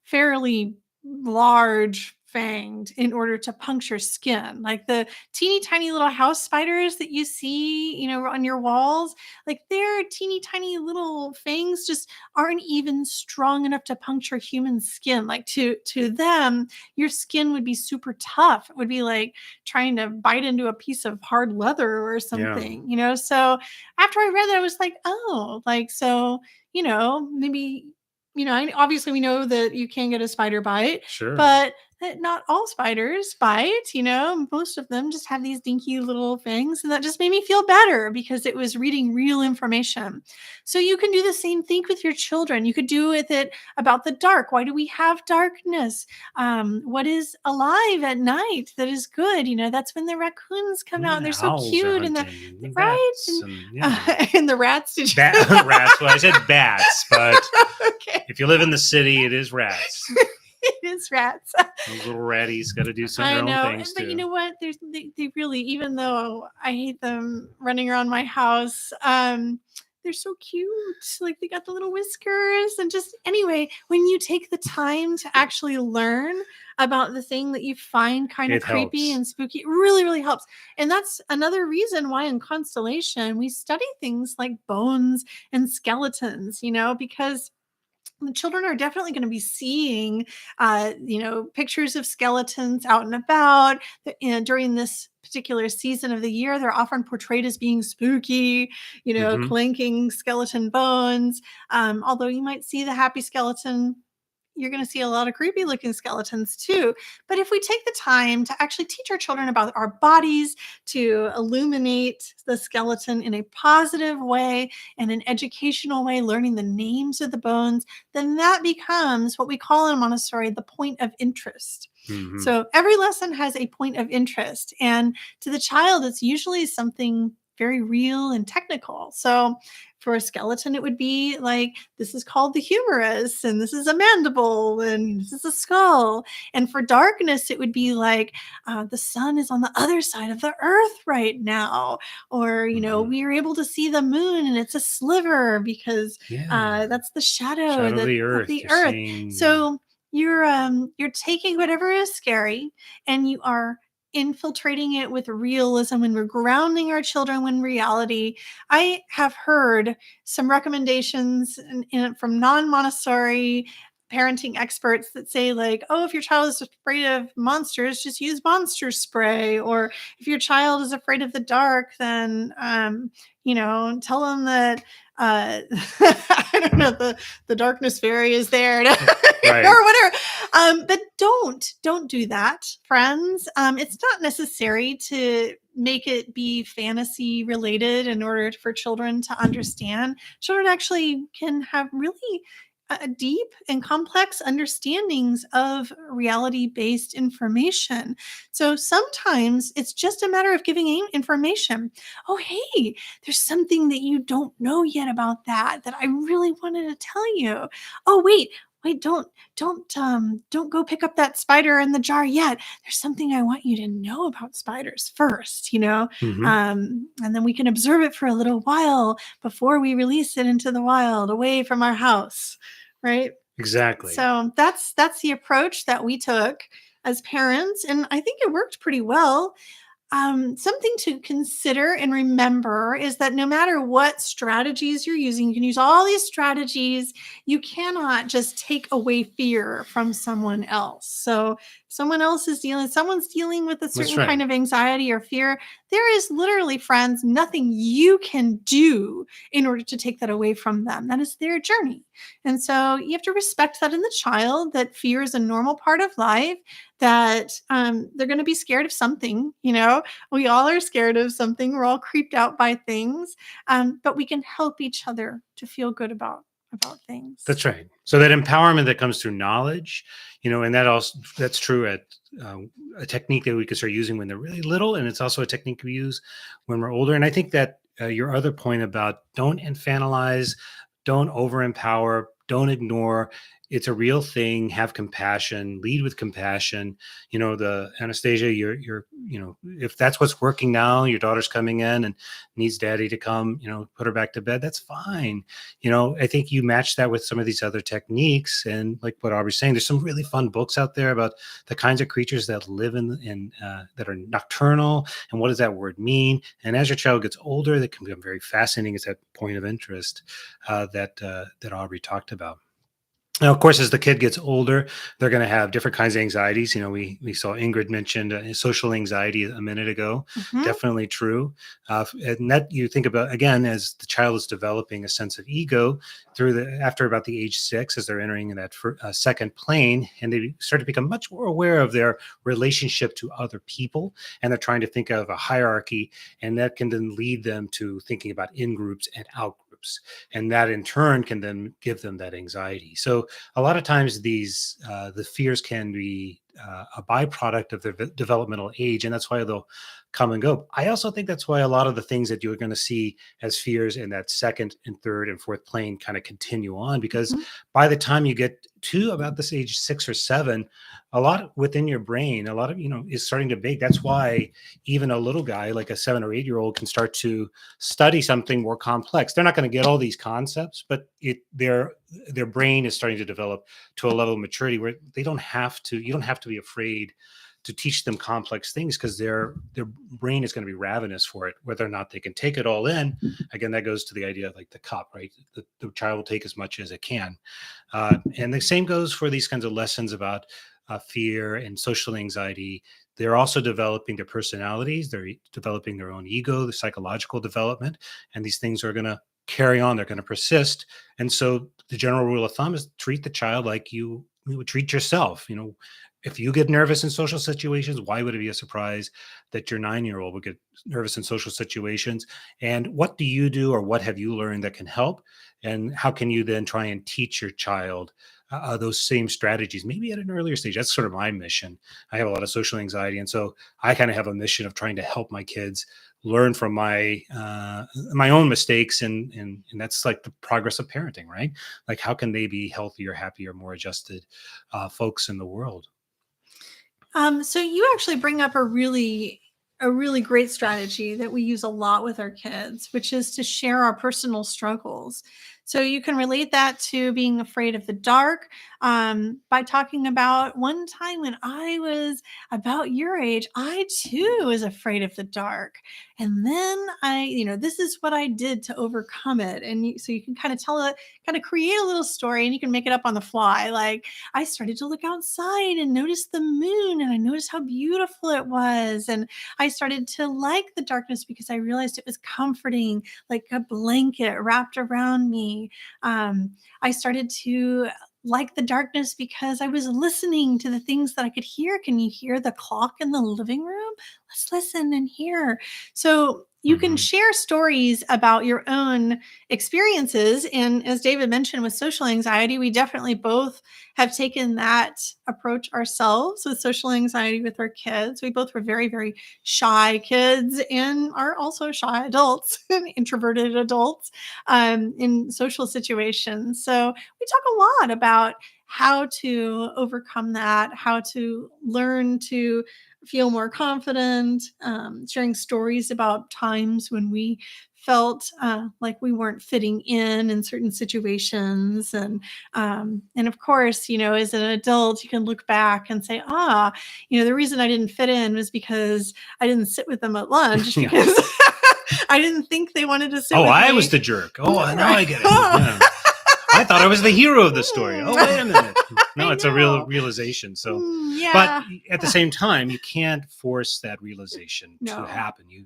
fairly large fanged in order to puncture skin. Like the teeny tiny little house spiders that you see, on your walls, like their teeny tiny little fangs just aren't even strong enough to puncture human skin. Like to them, your skin would be super tough. It would be like trying to bite into a piece of hard leather or something, So after I read that, I was like, oh, like, so, maybe, obviously we know that you can get a spider bite, sure, but not all spiders bite, most of them just have these dinky little things. And that just made me feel better because it was reading real information. So you can do the same thing with your children. You could do with it about the dark. Why do we have darkness? What is alive at night that is good? That's when the raccoons come out and they're so cute. And right? And the rats. Did you rats. Well, I said bats, but okay. If you live in the city, it is rats. It is rats. Those little ratties got to do some of their own things but too. You know what? They really, even though I hate them running around my house, they're so cute. Like they got the little whiskers, and just anyway, when you take the time to actually learn about the thing that you find kind of creepy and spooky, it really, really helps. And that's another reason why in Constellation we study things like bones and skeletons, because the children are definitely going to be seeing, pictures of skeletons out and about. During this particular season of the year, they're often portrayed as being spooky, clanking skeleton bones. Although you might see the happy skeleton, you're going to see a lot of creepy looking skeletons too. But if we take the time to actually teach our children about our bodies, to illuminate the skeleton in a positive way and an educational way, learning the names of the bones, then that becomes what we call in Montessori the point of interest. Mm-hmm. So every lesson has a point of interest. And to the child, it's usually something very real and technical. So for a skeleton, it would be like, this is called the humerus, and this is a mandible, and this is a skull. And for darkness, it would be like, the sun is on the other side of the earth right now. Or, we are able to see the moon and it's a sliver because that's the shadow of the earth. of the earth. So you're taking whatever is scary and you are infiltrating it with realism, and we're grounding our children in reality. I have heard some recommendations from non-Montessori parenting experts that say, like, oh, if your child is afraid of monsters, just use monster spray. Or if your child is afraid of the dark, then tell them that I don't know, the darkness fairy is there right. or whatever. But don't do that, friends. It's not necessary to make it be fantasy related in order for children to understand. Children actually can have really deep and complex understandings of reality-based information. So sometimes it's just a matter of giving information. Oh, hey, there's something that you don't know yet about that I really wanted to tell you. Oh, wait, don't go pick up that spider in the jar yet. There's something I want you to know about spiders first, Mm-hmm. And then we can observe it for a little while before we release it into the wild, away from our house, right? Exactly. So that's the approach that we took as parents, and I think it worked pretty well. Something to consider and remember is that no matter what strategies you're using, you can use all these strategies. You cannot just take away fear from someone else. So someone's dealing with a certain kind of anxiety or fear. There is literally, friends, nothing you can do in order to take that away from them. That is their journey. And so you have to respect that in the child, that fear is a normal part of life, that they're going to be scared of something. We all are scared of something. We're all creeped out by things, but we can help each other to feel good about things. That's right. So that empowerment that comes through knowledge, and that's true at a technique that we can start using when they're really little, and it's also a technique we use when we're older. And I think that your other point about don't infantilize, don't over empower, don't ignore. It's a real thing. Have compassion, lead with compassion. The Anastasia, you're, if that's what's working now, your daughter's coming in and needs daddy to come, put her back to bed. That's fine. I think you match that with some of these other techniques. And like what Aubrey's saying, there's some really fun books out there about the kinds of creatures that live in that are nocturnal. And what does that word mean? And as your child gets older, that can become very fascinating. It's that point of interest that Aubrey talked about. Now, of course, as the kid gets older, they're going to have different kinds of anxieties. We saw Ingrid mentioned social anxiety a minute ago. Mm-hmm. Definitely true. And that you think about, again, as the child is developing a sense of ego after about the age 6, as they're entering in that second plane, and they start to become much more aware of their relationship to other people. And they're trying to think of a hierarchy, and that can then lead them to thinking about in-groups and out-groups. And that in turn can then give them that anxiety. So a lot of times the fears can be a byproduct of their developmental age, and that's why they'll come and go. I also think that's why a lot of the things that you're going to see as fears in that second and third and fourth plane kind of continue on, because by the time you get to about this age 6 or 7, a lot within your brain, a lot of, is starting to bake. That's why even a little guy like a 7 or 8-year-old can start to study something more complex. They're not going to get all these concepts, but their brain is starting to develop to a level of maturity where you don't have to be afraid to teach them complex things, because their brain is going to be ravenous for it, whether or not they can take it all in. Again, that goes to the idea of like the cup, right? The child will take as much as it can. And the same goes for these kinds of lessons about fear and social anxiety. They're also developing their personalities. They're developing their own ego, the psychological development, and these things are going to carry on. They're going to persist. And so the general rule of thumb is treat the child like you would treat yourself. If you get nervous in social situations, why would it be a surprise that your 9-year-old would get nervous in social situations? And what do you do, or what have you learned that can help? And how can you then try and teach your child those same strategies, maybe at an earlier stage. That's sort of my mission. I have a lot of social anxiety, and so I kind of have a mission of trying to help my kids learn from my own mistakes, and that's like the progress of parenting, right? Like, how can they be healthier, happier, more adjusted folks in the world? So you actually bring up a really great strategy that we use a lot with our kids, which is to share our personal struggles. So you can relate that to being afraid of the dark, by talking about one time when I was about your age. I too was afraid of the dark. And then this is what I did to overcome it. And so you can kind of tell it, kind of create a little story, and you can make it up on the fly. Like, I started to look outside and notice the moon, and I noticed how beautiful it was. And I started to like the darkness because I realized it was comforting, like a blanket wrapped around me. I started to like the darkness because I was listening to the things that I could hear. Can you hear the clock in the living room? Let's listen and hear. So you can Hmm. share stories about your own experiences. And as David mentioned with social anxiety, we definitely both have taken that approach ourselves with social anxiety with our kids. We both were very, very shy kids and are also shy adults and introverted adults, in social situations. So we talk a lot about how to overcome that, how to learn to feel more confident, sharing stories about times when we felt like we weren't fitting in certain situations. And of course, as an adult, you can look back and say, the reason I didn't fit in was because I didn't sit with them at lunch Yeah. because I didn't think they wanted to sit Oh, with I was me. the jerk. Oh, now I Right. get it. Yeah. I thought I was the hero of the story. Oh, wait a minute. No, I it's a real know. realization. So, but Yeah. at the same time, you can't force that realization to No. happen. You,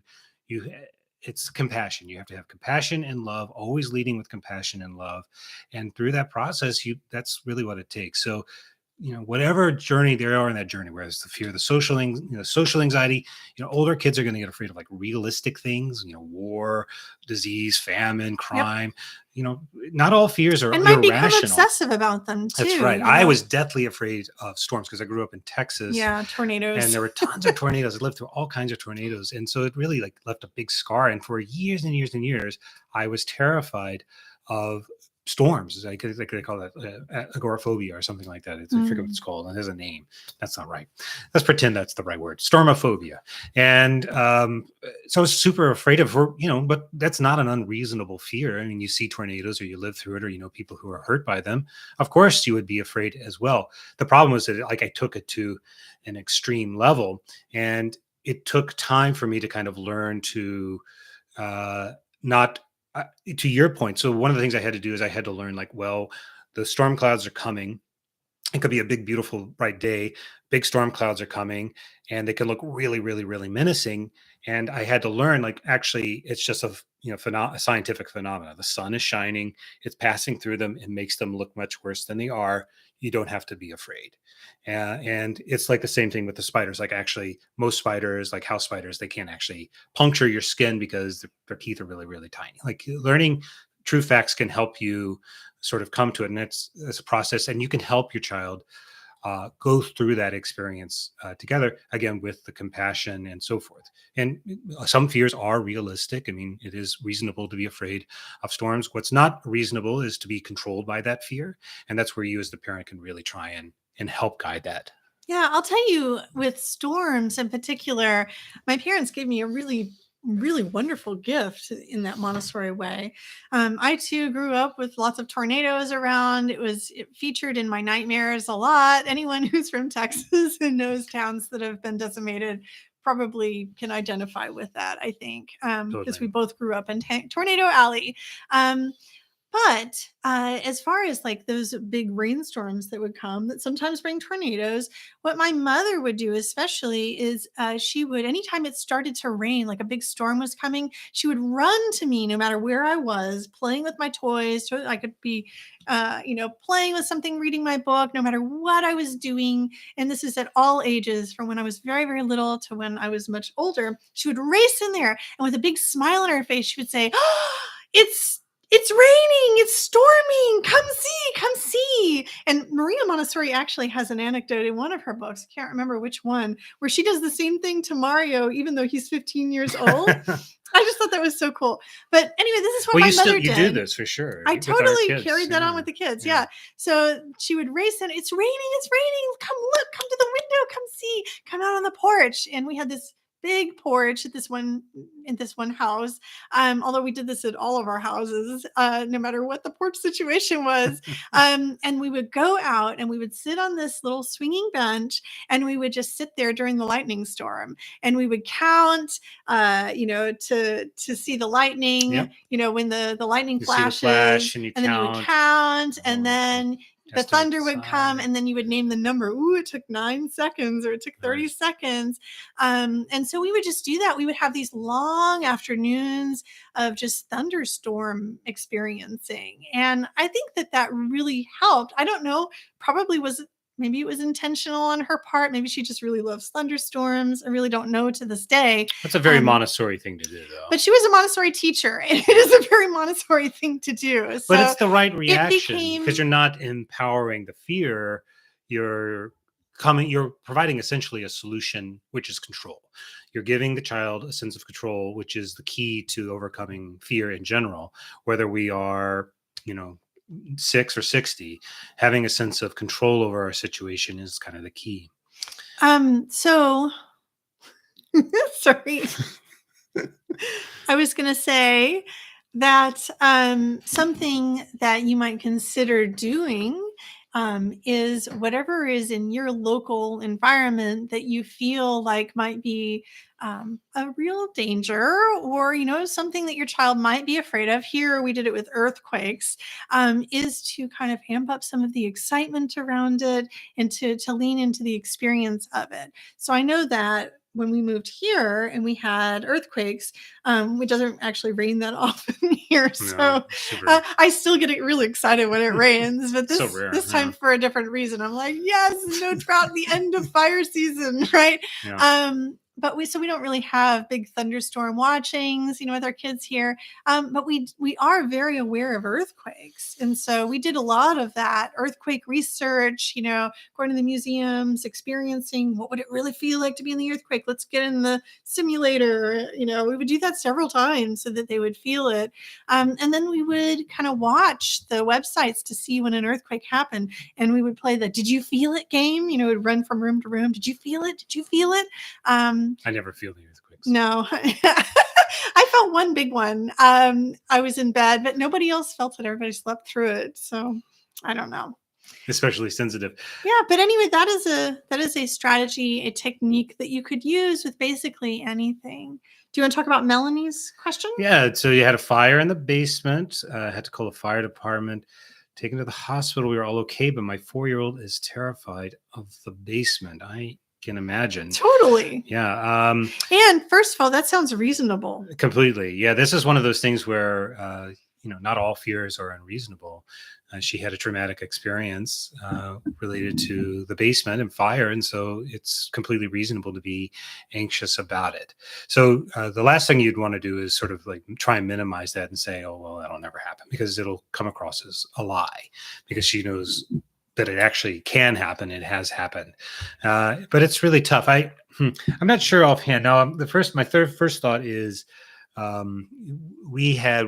it's compassion. You have to have compassion and love, always leading with compassion and love. And through that process, that's really what it takes. So, whatever journey they are in that journey, whether it's the fear, the social anxiety, older kids are going to get afraid of like realistic things, war, disease, famine, Yep. crime. You know, not all fears are And might become irrational. obsessive about them That's too, right. I was deathly afraid of storms because I grew up in Texas, Yeah, and tornadoes. there were tons of tornadoes. I lived through all kinds of tornadoes, and so it really like left a big scar. And for years and years and years, I was terrified of storms. They call that agoraphobia or something like that. I forget what it's Mm. called. It has a name. That's not right. Let's pretend that's the right word. Stormophobia. And so I was super afraid of her, but that's not an unreasonable fear. I mean, you see tornadoes or you live through it, or people who are hurt by them. Of course, you would be afraid as well. The problem was that like I took it to an extreme level, and it took time for me to kind of learn to uh, not to your point. So one of the things I had to do is I had to learn like, well, the storm clouds are coming. It could be a big, beautiful, bright day. Big storm clouds are coming, and they can look really, really, really menacing. And I had to learn, like, actually, it's just a scientific phenomena. The sun is shining; it's passing through them. It makes them look much worse than they are. You don't have to be afraid. And it's like the same thing with the spiders. Like, actually, most spiders, like house spiders, they can't actually puncture your skin because their teeth are really, really tiny. Like, learning true facts can help you sort of come to it, and it's a process, and you can help your child go through that experience together, again with the compassion and so forth. And some fears are realistic. I mean, it is reasonable to be afraid of storms. What's not reasonable is to be controlled by that fear, and that's where you as the parent can really try and help guide that. Yeah, I'll tell you, with storms in particular, my parents gave me a really, really wonderful gift in that Montessori way. I too grew up with lots of tornadoes around. It featured in my nightmares a lot. Anyone who's from Texas and knows towns that have been decimated probably can identify with that, I think, because we Totally. both grew up in Tornado Alley. Um, but as far as like those big rainstorms that would come that sometimes bring tornadoes, what my mother would do, especially, is she would, anytime it started to rain, like a big storm was coming, she would run to me no matter where I was, playing with my toys. So I could be, playing with something, reading my book, no matter what I was doing. And this is at all ages, from when I was very, very little to when I was much older. She would race in there, and with a big smile on her face, she would say, "It's it's raining, it's storming, come see. And Maria Montessori actually has an anecdote in one of her books, I can't remember which one, where she does the same thing to Mario, even though he's 15 years old. I just thought that was so cool. But anyway, this is what my mother did. You do this for sure. I totally carried that on with the kids. Yeah. So she would race and it's raining. Come look, come to the window, come see, come out on the porch. And we had this big porch at this one house. Although we did this at all of our houses, no matter what the porch situation was. And we would go out and we would sit on this little swinging bench and we would just sit there during the lightning storm and we would count, to see the lightning, when the lightning flashes, and then you would count, and then the thunder would come, and then you would name the number. Ooh, it took 9 seconds, or it took 30 seconds. And so we would just do that. We would have these long afternoons of just thunderstorm experiencing. And I think that really helped. I don't know, maybe it was intentional on her part. Maybe she just really loves thunderstorms. I really don't know to this day. That's a very Montessori thing to do, though. But she was a Montessori teacher. And it is a very Montessori thing to do. So but it's the right reaction because you're not empowering the fear. You're providing essentially a solution, which is control. You're giving the child a sense of control, which is the key to overcoming fear in general, whether we are, 6 or 60, having a sense of control over our situation is kind of the key. So sorry. I was going to say that something that you might consider doing is whatever is in your local environment that you feel like might be a real danger, or something that your child might be afraid of. Here we did it with earthquakes, is to kind of amp up some of the excitement around it and to lean into the experience of it. So I know that when we moved here and we had earthquakes, it doesn't actually rain that often here. So I still get really excited when it rains, but this time for a different reason. I'm like, yes, no drought, the end of fire season, right? Yeah. But we don't really have big thunderstorm watchings, with our kids here. But we are very aware of earthquakes. And so we did a lot of that earthquake research, going to the museums, experiencing what would it really feel like to be in the earthquake. Let's get in the simulator. We would do that several times so that they would feel it. And then we would kind of watch the websites to see when an earthquake happened. And we would play the "Did you feel it" game. We'd run from room to room. Did you feel it? Did you feel it? I never feel the earthquakes. No, I felt one big one. I was in bed, but nobody else felt it. Everybody slept through it. So I don't know. Especially sensitive. Yeah, but anyway, that is a strategy, a technique that you could use with basically anything. Do you want to talk about Melanie's question? Yeah. So you had a fire in the basement. Had to call the fire department. Taken to the hospital. We were all okay, but my 4-year-old is terrified of the basement. I can imagine. Totally. Yeah. And first of all, that sounds reasonable. Completely. Yeah. This is one of those things where, not all fears are unreasonable. She had a traumatic experience related to the basement and fire. And so it's completely reasonable to be anxious about it. So the last thing you'd want to do is sort of like try and minimize that and say, oh, well, that'll never happen, because it'll come across as a lie, because she knows that it actually can happen. It has happened. But it's really tough. I'm not sure offhand. Now, my first thought is, we had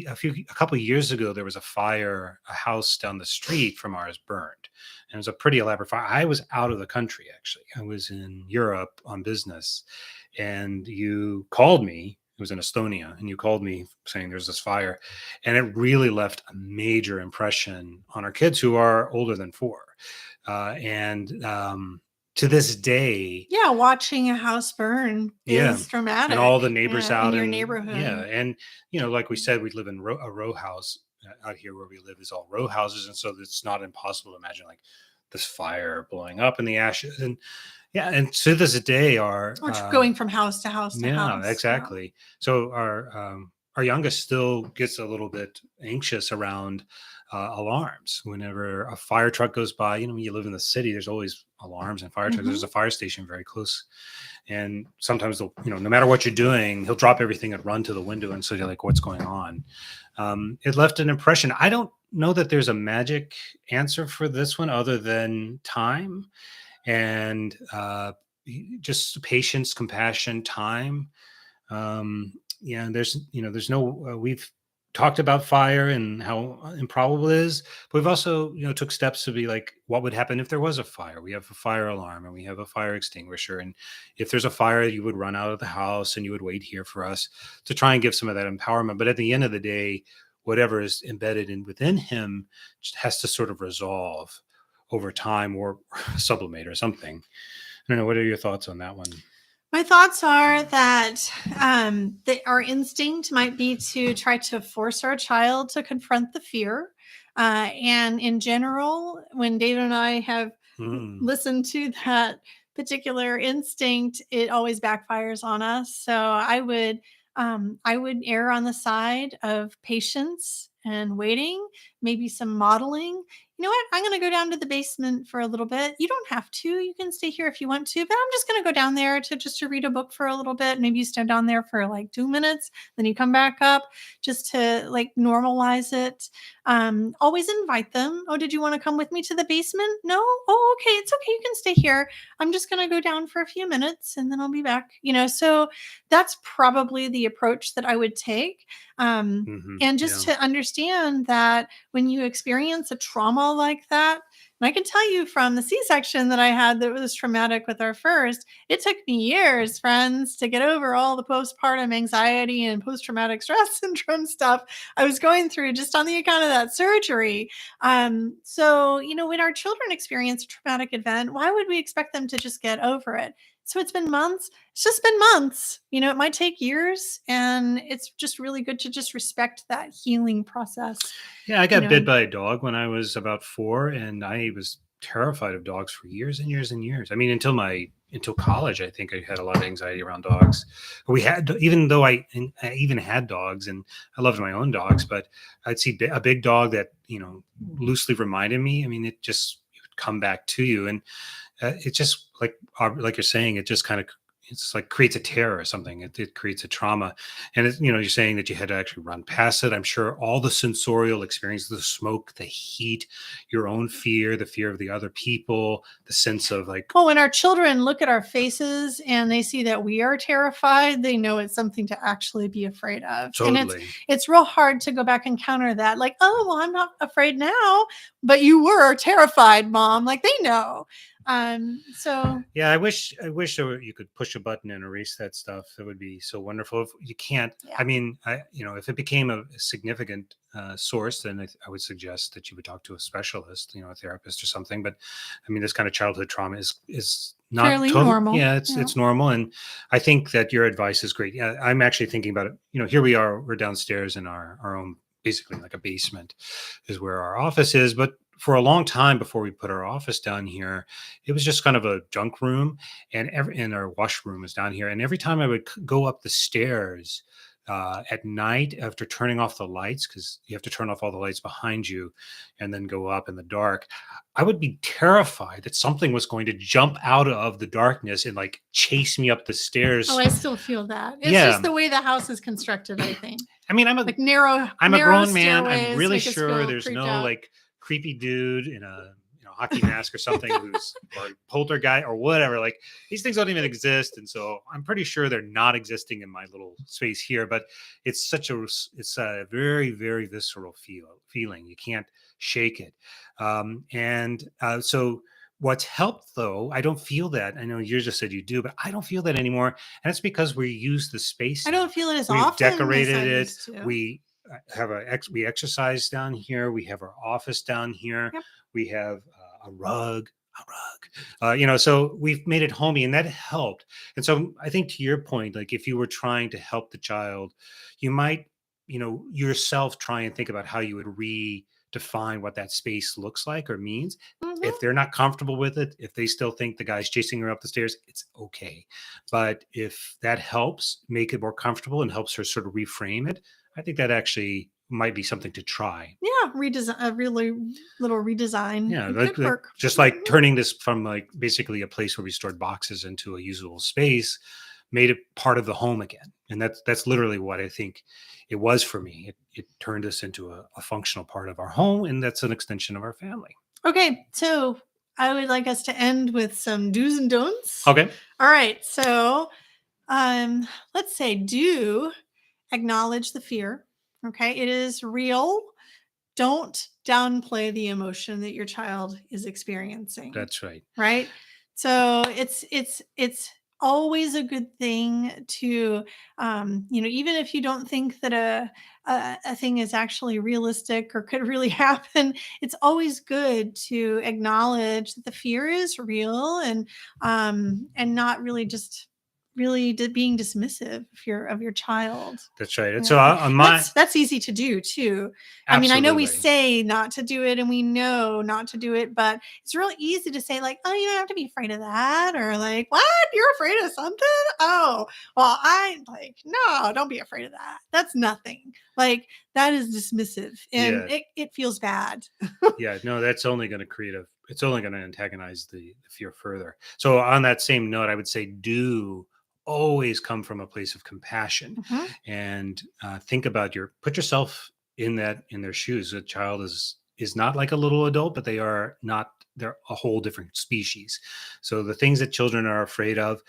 a couple of years ago, there was a fire, a house down the street from ours burned. And it was a pretty elaborate fire. I was out of the country, actually. I was in Europe on business, and you called me. It was in Estonia, and you called me saying there's this fire, and it really left a major impression on our kids, who are older than 4. To this day, watching a house burn is dramatic, and all the neighbors out in your neighborhood. And like we said, we live in a row house out here. Where we live is all row houses, and so it's not impossible to imagine like this fire blowing up in the ashes. And and to this day, going from house to house to house. Yeah, exactly. So our youngest still gets a little bit anxious around alarms. Whenever a fire truck goes by, when you live in the city, there's always alarms and fire trucks. There's a fire station very close. And sometimes they'll, no matter what you're doing, he'll drop everything and run to the window. And so you're like, what's going on? It left an impression. I don't know that there's a magic answer for this one other than time and just patience, compassion, time. There's no, we've talked about fire and how improbable it is, but we've also, took steps to be like, what would happen if there was a fire? We have a fire alarm and we have a fire extinguisher. And if there's a fire, you would run out of the house and you would wait here for us to try and give some of that empowerment. But at the end of the day, whatever is embedded within him just has to sort of resolve over time or sublimate or something. I don't know. What are your thoughts on that one? My thoughts are that our instinct might be to try to force our child to confront the fear. And in general, when David and I have listened to that particular instinct, it always backfires on us. So I would err on the side of patience and waiting, maybe some modeling. You know what? I'm going to go down to the basement for a little bit. You don't have to. You can stay here if you want to, but I'm just going to go down there to read a book for a little bit. Maybe you stand down there for like 2 minutes, then you come back up just to like normalize it. Always invite them. Oh, did you want to come with me to the basement? No? Oh, okay. It's okay. You can stay here. I'm just going to go down for a few minutes and then I'll be back. So that's probably the approach that I would take. And just to understand that when you experience a trauma like that, and I can tell you from the C-section that I had that was traumatic with our first, it took me years, friends, to get over all the postpartum anxiety and post-traumatic stress syndrome stuff I was going through just on the account of that surgery. So, when our children experience a traumatic event, why would we expect them to just get over it? So it's been months. It's just been months. It might take years, and it's just really good to just respect that healing process. Yeah, I got bit by a dog when I was about 4, and I was terrified of dogs for years and years and years. I mean, until college, I think I had a lot of anxiety around dogs. Even though I even had dogs, and I loved my own dogs, but I'd see a big dog that loosely reminded me. I mean, it would come back to you, and it just like you're saying, it just kind of, it's like creates a terror or something. It creates a trauma. And you're saying that you had to actually run past it. I'm sure all the sensorial experience, the smoke, the heat, your own fear, the fear of the other people, the sense of like, when our children look at our faces and they see that we are terrified, they know it's something to actually be afraid of. Totally. And it's real hard to go back and counter that. Like, oh, well, I'm not afraid now, but you were terrified, Mom. Like, they know. So yeah, I wish you could push a button and erase that stuff. That would be so wonderful. If you can't, I mean, if it became a significant source, then I would suggest that you would talk to a specialist, a therapist or something. But I mean, this kind of childhood trauma is not fairly normal. Yeah, it's normal. And I think that your advice is great. Yeah, I'm actually thinking about it. Here we are, we're downstairs in our own, basically like a basement is where our office is. But for a long time before we put our office down here, it was just kind of a junk room, and our washroom is down here. And every time I would go up the stairs at night after turning off the lights, because you have to turn off all the lights behind you and then go up in the dark, I would be terrified that something was going to jump out of the darkness and like chase me up the stairs. Oh, I still feel that. It's just the way the house is constructed, I think. I mean, I'm a grown man. I'm really sure there's no like creepy dude in a hockey mask or something or poltergeist or whatever. Like, these things don't even exist, and so I'm pretty sure they're not existing in my little space here. But it's a very, very visceral feeling. You can't shake it. So what's helped, though, I don't feel that. I know you just said you do, but I don't feel that anymore, and it's because we use the space. I don't feel it as We've often. Decorated it. We we exercise down here. We have our office down here. Yep. We have a rug. So we've made it homey, and that helped. And so I think, to your point, like if you were trying to help the child, you might, yourself try and think about how you would redefine what that space looks like or means. Mm-hmm. If they're not comfortable with it, if they still think the guy's chasing her up the stairs, it's okay. But if that helps make it more comfortable and helps her sort of reframe it, I think that actually might be something to try. Yeah, redesign, a really little redesign. Yeah, It could work. just like turning this from like basically a place where we stored boxes into a usable space, made it part of the home again. And that's literally what I think it was for me. It turned us into a functional part of our home, and that's an extension of our family. Okay, so I would like us to end with some do's and don'ts. Okay. All right, so let's say do acknowledge the fear. Okay, it is real. Don't downplay the emotion that your child is experiencing. That's right. Right? So it's always a good thing to even if you don't think that a thing is actually realistic or could really happen, it's always good to acknowledge that the fear is real and not really just really being dismissive of your child. That's right. And Yeah. so on my That's easy to do too. I mean, I know we say not to do it and we know not to do it, but it's really easy to say like, oh, you don't have to be afraid of that, or like, what? You're afraid of something? Oh, well, no, don't be afraid of that. That's nothing. Like that is dismissive and it feels bad. Yeah, no, that's only going to it's only going to antagonize the fear further. So on that same note, I would say do always come from a place of compassion and think about put yourself in their shoes. A child is not like a little adult, but they're a whole different species. So the things that children are afraid of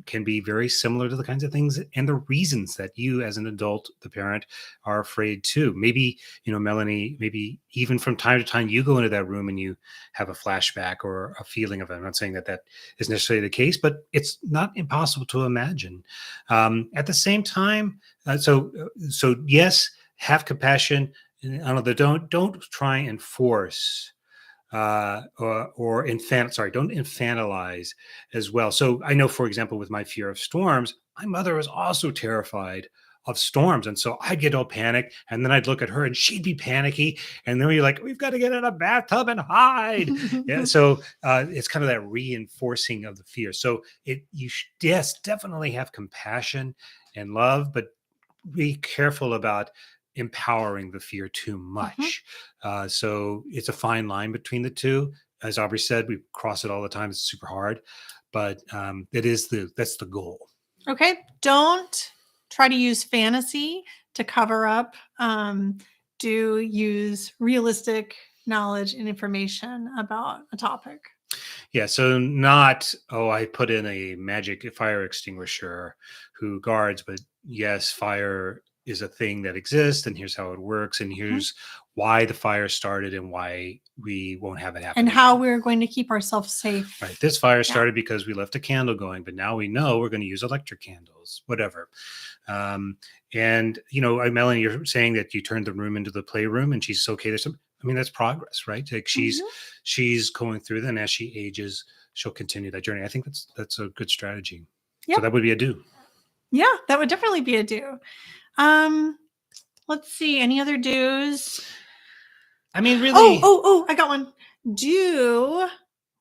can be very similar to the kinds of things and the reasons that you as an adult, the parent, are afraid too. Maybe, Melanie, maybe even from time to time you go into that room and you have a flashback or a feeling of it. I'm not saying that is necessarily the case, but it's not impossible to imagine. At the same time, so yes, have compassion. Don't try and force don't infantilize as well. So I know, for example, with my fear of storms, my mother was also terrified of storms. And so I'd get all panicked and then I'd look at her and she'd be panicky. And then we're like, we've got to get in a bathtub and hide. Yeah. So it's kind of that reinforcing of the fear. So yes, definitely have compassion and love, but be careful about empowering the fear too much. So it's a fine line between the two. As Aubrey said, we cross it all the time. It's super hard, but that's the goal. Okay. Don't try to use fantasy to cover up. Do use realistic knowledge and information about a topic. Yeah, so not, I put in a magic fire extinguisher who guards, but yes, fire is a thing that exists, and here's how it works, and here's why the fire started and why we won't have it happen. And how we're going to keep ourselves safe. Right. This fire started because we left a candle going, but now we know we're going to use electric candles, whatever. And, Melanie, you're saying that you turned the room into the playroom and she's okay. That's progress, right? Like she's going through that, and as she ages, she'll continue that journey. I think that's a good strategy. Yep. So that would be a do. Yeah, that would definitely be a do. Let's see. Any other do's? I mean, really. I got one. Do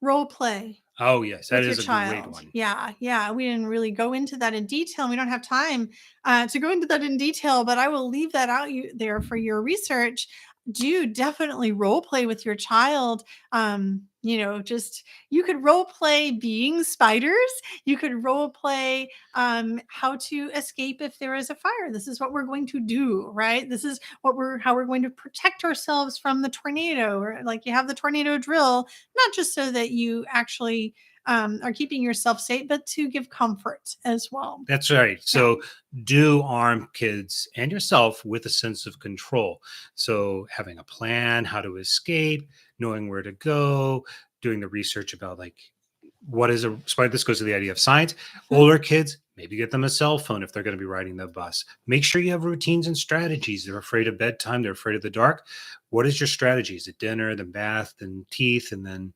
role play. Oh, yes. That is a great one. Yeah. We didn't really go into that in detail. We don't have time to go into that in detail, but I will leave that out there for your research. Do definitely role play with your child. You could role play being spiders. You could role play how to escape if there is a fire. This is what we're going to do, right? This is how we're going to protect ourselves from the tornado. Or like you have the tornado drill, not just so that you actually are keeping yourself safe, but to give comfort as well. That's right. So do arm kids and yourself with a sense of control. So having a plan, how to escape, knowing where to go, doing the research about like what is a spider. This goes to the idea of science. Older kids, maybe get them a cell phone if they're going to be riding the bus. Make sure you have routines and strategies. They're afraid of bedtime. They're afraid of the dark. What is your strategy? Is it dinner, then bath, then teeth, and then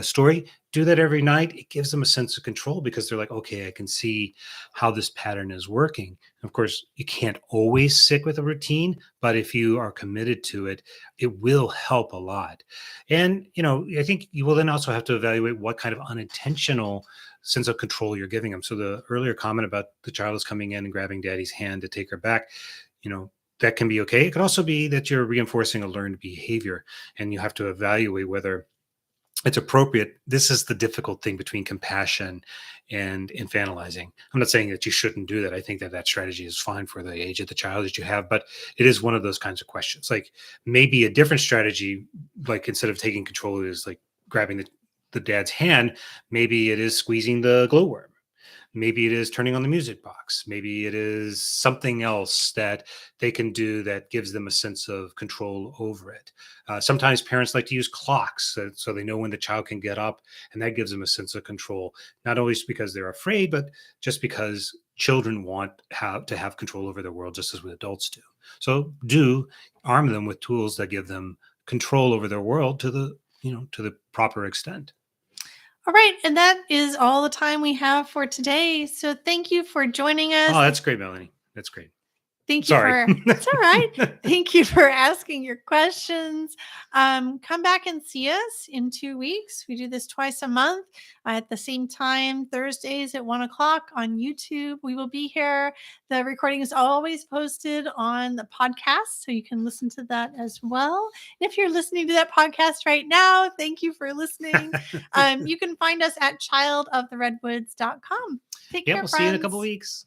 story? Do that every night. It gives them a sense of control because they're like, okay, I can see how this pattern is working. Of course, you can't always stick with a routine, but if you are committed to it, it will help a lot. And, I think you will then also have to evaluate what kind of unintentional sense of control you're giving them. So the earlier comment about the child is coming in and grabbing daddy's hand to take her back, that can be okay. It could also be that you're reinforcing a learned behavior, and you have to evaluate whether it's appropriate. This is the difficult thing between compassion and infantilizing. I'm not saying that you shouldn't do that. I think that that strategy is fine for the age of the child that you have, but it is one of those kinds of questions. Like maybe a different strategy, like instead of taking control, is like grabbing the dad's hand. Maybe it is squeezing the glowworm. Maybe it is turning on the music box. Maybe it is something else that they can do that gives them a sense of control over it. Sometimes parents like to use clocks so they know when the child can get up, and that gives them a sense of control, not always because they're afraid, but just because children want to have control over their world just as we adults do. So do arm them with tools that give them control over their world to the proper extent. All right. And that is all the time we have for today. So thank you for joining us. Oh, that's great, Melanie. That's great. Thank you Sorry. it's all right. Thank you for asking your questions. Come back and see us in 2 weeks. We do this twice a month at the same time, Thursdays at 1:00 on YouTube. We will be here. The recording is always posted on the podcast, so you can listen to that as well. And if you're listening to that podcast right now, thank you for listening. You can find us at childoftheredwoods.com. Take care, we'll friends. see you in a couple weeks.